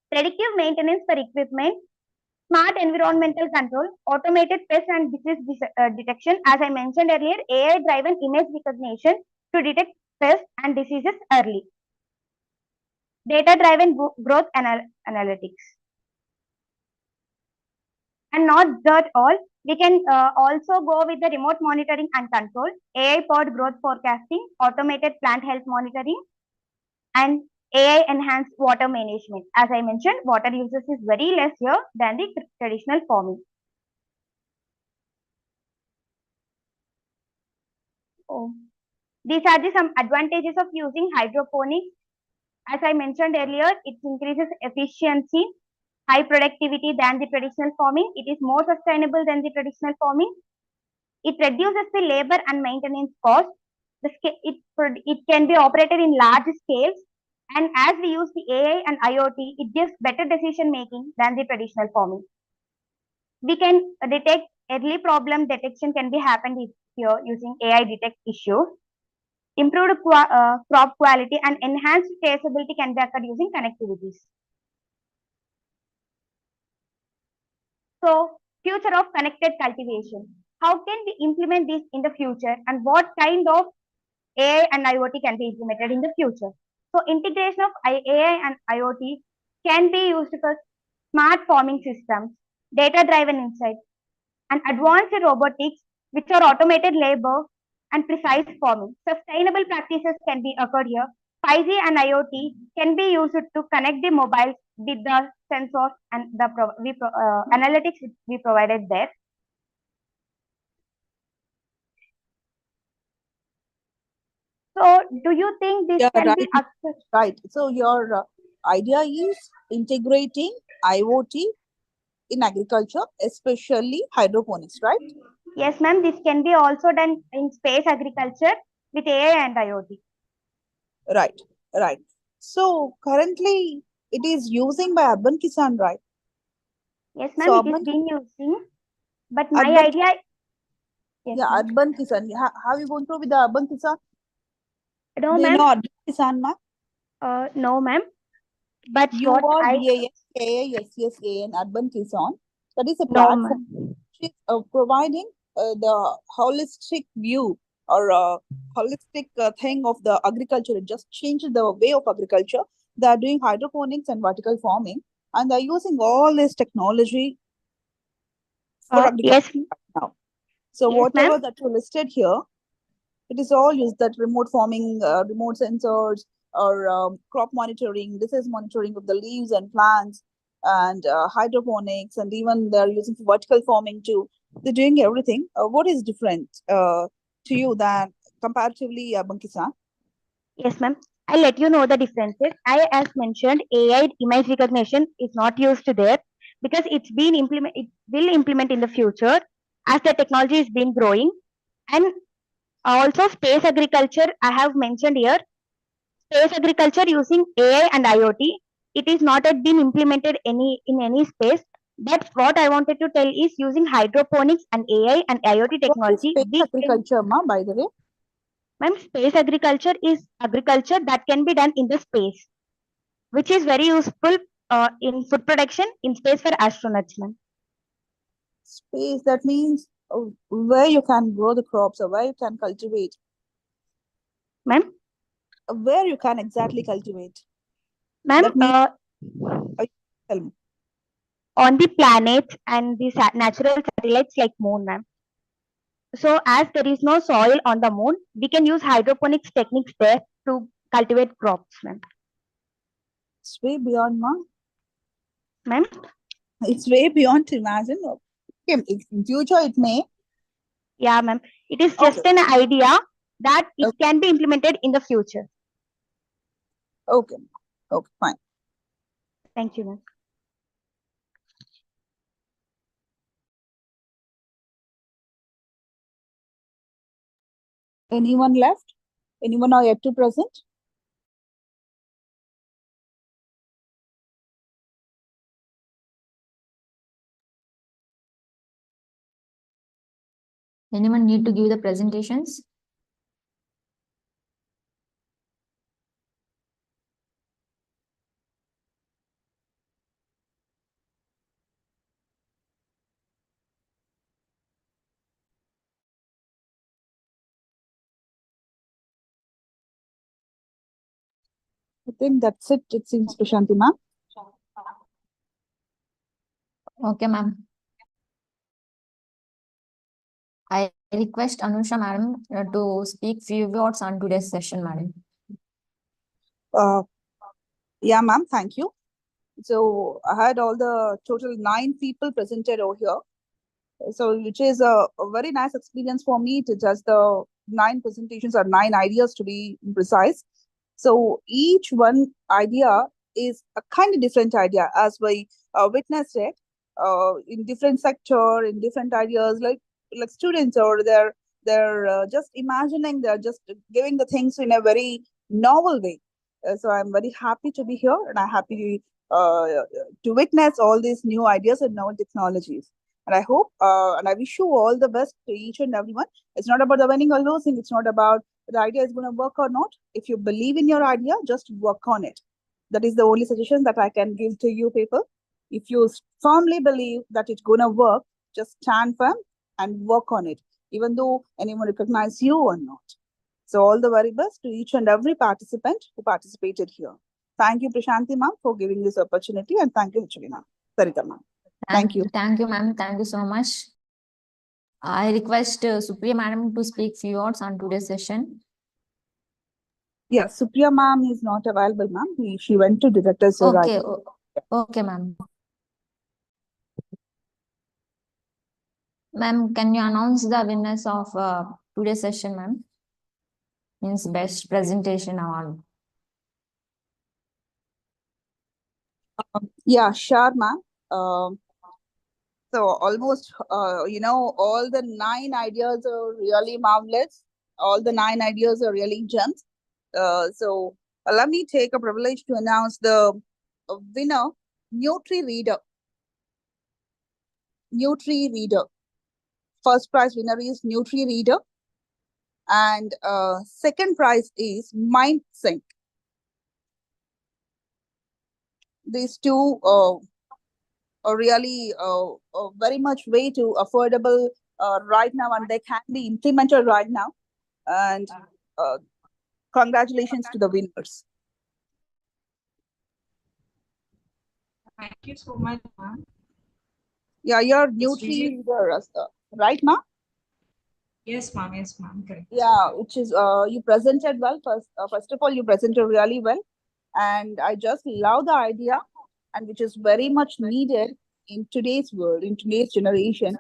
Predictive maintenance for equipment, smart environmental control, automated pest and disease detection. As I mentioned earlier, AI-driven image recognition to detect pests and diseases early. Data-driven growth analytics. And not that all, we can also go with the remote monitoring and control, AI-powered growth forecasting, automated plant health monitoring, and AI-enhanced water management. As I mentioned, water usage is very less here than the traditional farming. These are some advantages of using hydroponics. As I mentioned earlier, it increases efficiency, high productivity than the traditional farming. It is more sustainable than the traditional farming. It reduces the labor and maintenance cost. It can be operated in large scales. And as we use the AI and IoT, it gives better decision making than the traditional farming. We can detect early problem detection can be happened here using AI detect issues. Improved crop quality and enhanced traceability can be occurred using connectivities. So, future of connected cultivation. How can we implement this in the future and what kind of AI and IoT can be implemented in the future? So, integration of AI and IoT can be used for smart farming systems, data-driven insight, and advanced robotics, which are automated labor and precise farming. Sustainable practices can be occurred here. 5G and IoT can be used to connect the mobiles with the sensors and the analytics we provided there. So do you think this Yeah, can be right. Right. So your idea is integrating IoT in agriculture, especially hydroponics, right? Yes, ma'am. This can be also done in space agriculture with AI and IoT. Right. Right. So currently it is using by Urban Kisan, right? Yes, ma'am. So It is Urban, being using, but my Urban, idea. Yes, yeah, ma'am. Urban Kisan. Have you gone through with the Urban Kisan? No, Do you ma'am. know Urban Kisan, ma'am? No, ma'am. But what I URBASKASSAN Urban Kisan. That is a no, platform ma'am. which is providing the holistic view or holistic thing of the agriculture. It just changed the way of agriculture. They are doing hydroponics and vertical farming, and they're using all this technology for agriculture Yes, now. So yes, ma'am. whatever that you listed here, it is all used, that remote farming, remote sensors, or crop monitoring, disease monitoring of the leaves and plants, and hydroponics, and even they're using for vertical farming too. They're doing everything. What is different to you than comparatively Bankisan? Yes, ma'am. I'll let you know the differences. I, as mentioned, AI image recognition is not used there because it's been implement. It will implement in the future as the technology is been growing. And also space agriculture, I have mentioned here, space agriculture using AI and IoT. It is not yet been implemented in any space. But what I wanted to tell is using hydroponics and AI and IoT What is technology, space we can. agriculture, ma, by the way? Ma'am, space agriculture is agriculture that can be done in the space, which is very useful in food production in space for astronauts, ma'am. Space, that means where you can grow the crops or where you can cultivate. Ma'am? Where you can exactly cultivate. Ma'am, That means, tell me. On the planets and the natural satellites like moon, ma'am. So as there is no soil on the moon, we can use hydroponics techniques there to cultivate crops, ma'am. It's way beyond, ma. Ma'am? It's way beyond to imagine. Okay, in future it may. Yeah, ma'am. It is just an idea that it can be implemented in the future. Okay. Okay, fine. Thank you, ma'am. Anyone left? Anyone are yet to present? Anyone need to give the presentations? I think that's it. It seems, Prashanti, ma'am. Okay, ma'am. I request Anusha madam to speak few words on today's session, madam. Yeah, ma'am. Thank you. So I had all the total 9 people presented over here. So which is a very nice experience for me to just the 9 presentations or 9 ideas to be precise. So each one idea is a kind of different idea as we witnessed it in different sector, in different ideas, like students, or they're just imagining, they're just giving the things in a very novel way. So I'm very happy to be here, and I'm happy to witness all these new ideas and novel technologies. And I hope and I wish you all the best to each and everyone. It's not about the winning or losing. It's not about the idea is going to work or not. If you believe in your idea, just work on it. That is the only suggestion that I can give to you people. If you firmly believe that it's going to work, just stand firm and work on it, even though anyone recognize you or not. So all the very best to each and every participant who participated here. Thank you, Prashanti ma'am, for giving this opportunity, and thank you, HOD ma'am. Sarita ma'am. Thank you. Thank you, ma'am. Thank you so much. I request Supriya madam to speak few words on today's session. Yeah, Supriya ma'am is not available, ma'am. She went to director's. Okay, okay, ma'am. Ma'am, can you announce the winners of today's session, ma'am? means best presentation award. Yeah, sure, ma'am. So almost, all the 9 ideas are really marvelous. All the 9 ideas are really gems. So allow me take a privilege to announce the winner, Nutri Reader. Nutri Reader. First prize winner is Nutri Reader. And second prize is Mind Sync. These two are really very much way to affordable right now, and they can be implemented right now. And congratulations to the winners. Thank you so much, ma'am. Yeah, you're It's Nutri really- Reader, right, ma'am? Yes, ma'am. Yes, ma'am. Correct. Yeah, which is you presented well. First of all, you presented really well, and I just love the idea, and which is very much needed in today's world, in today's generation.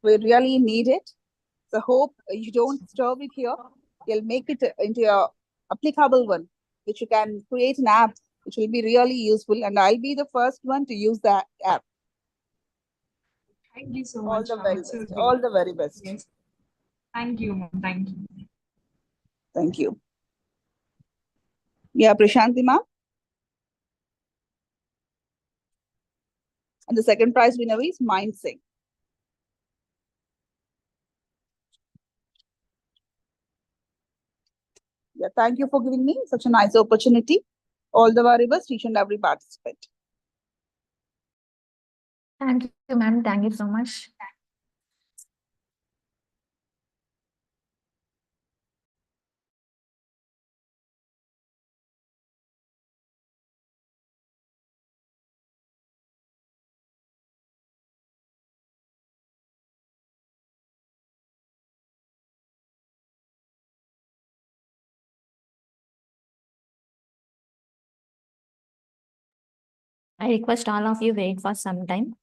We really need it. So hope you don't stop it here. You'll make it into a applicable one, which you can create an app, which will be really useful, and I'll be the first one to use that app. Thank you so All much, the ma'am. very It's so best. great. All the very best. Yes. Thank you, ma'am. Thank you. Thank you. Yeah, Prashanti ma'am. And the second prize winner is Mind Sync. Yeah, thank you for giving me such a nice opportunity. All the very best, each and every participant. Thank you, ma'am. Thank you so much. I request all of you wait for some time.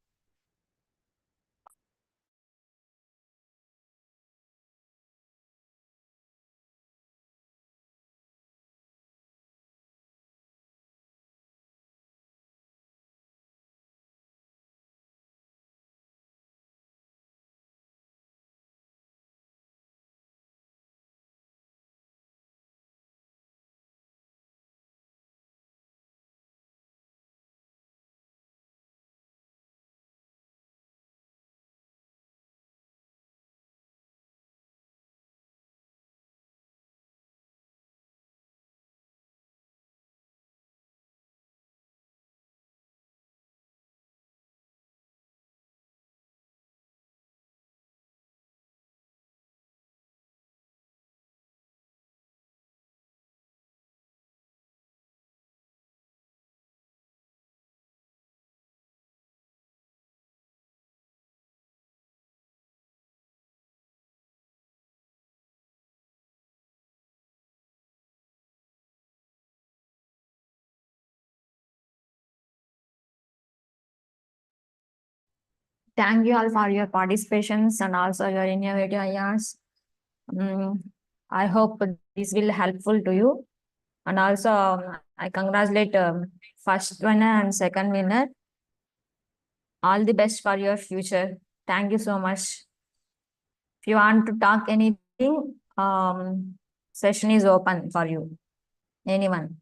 Thank you all for your participations and also your innovative ideas. I hope this will helpful to you. And also, I congratulate first winner and second winner. All the best for your future. Thank you so much. If you want to talk anything, session is open for you. Anyone.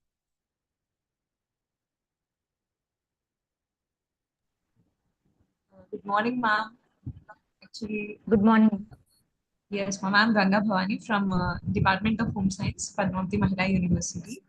Good morning, ma'am. Actually, good morning. Yes, ma'am. I'm Ganga Bhavani from Department of Home Science, Padmavati Mahila University.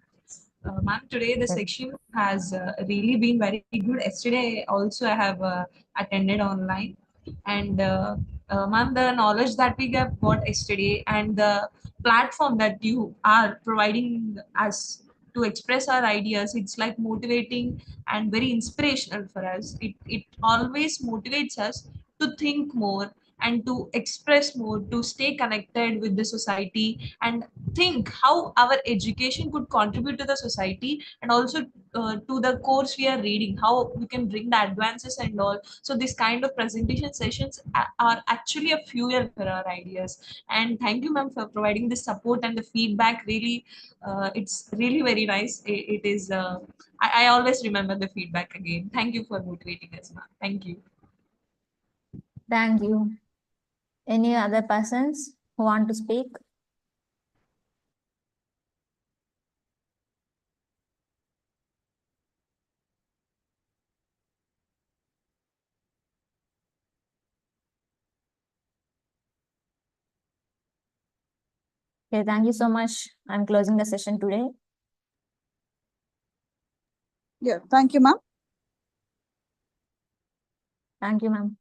Ma'am, today the section has really been very good. Yesterday also I have attended online, and ma'am, the knowledge that we have got yesterday and the platform that you are providing us to express our ideas, it's like motivating and very inspirational for us. It always motivates us to think more and to express more, to stay connected with the society, and think how our education could contribute to the society, and also to the course we are reading, how we can bring the advances and all. So this kind of presentation sessions are actually a fuel for our ideas. And thank you, ma'am, for providing the support and the feedback. Really, it's really very nice. It is. I always remember the feedback again. Thank you for motivating us, ma'am. Thank you. Thank you. Any other persons who want to speak? Okay, thank you so much. I'm closing the session today. Yeah, thank you, ma'am. Thank you, ma'am.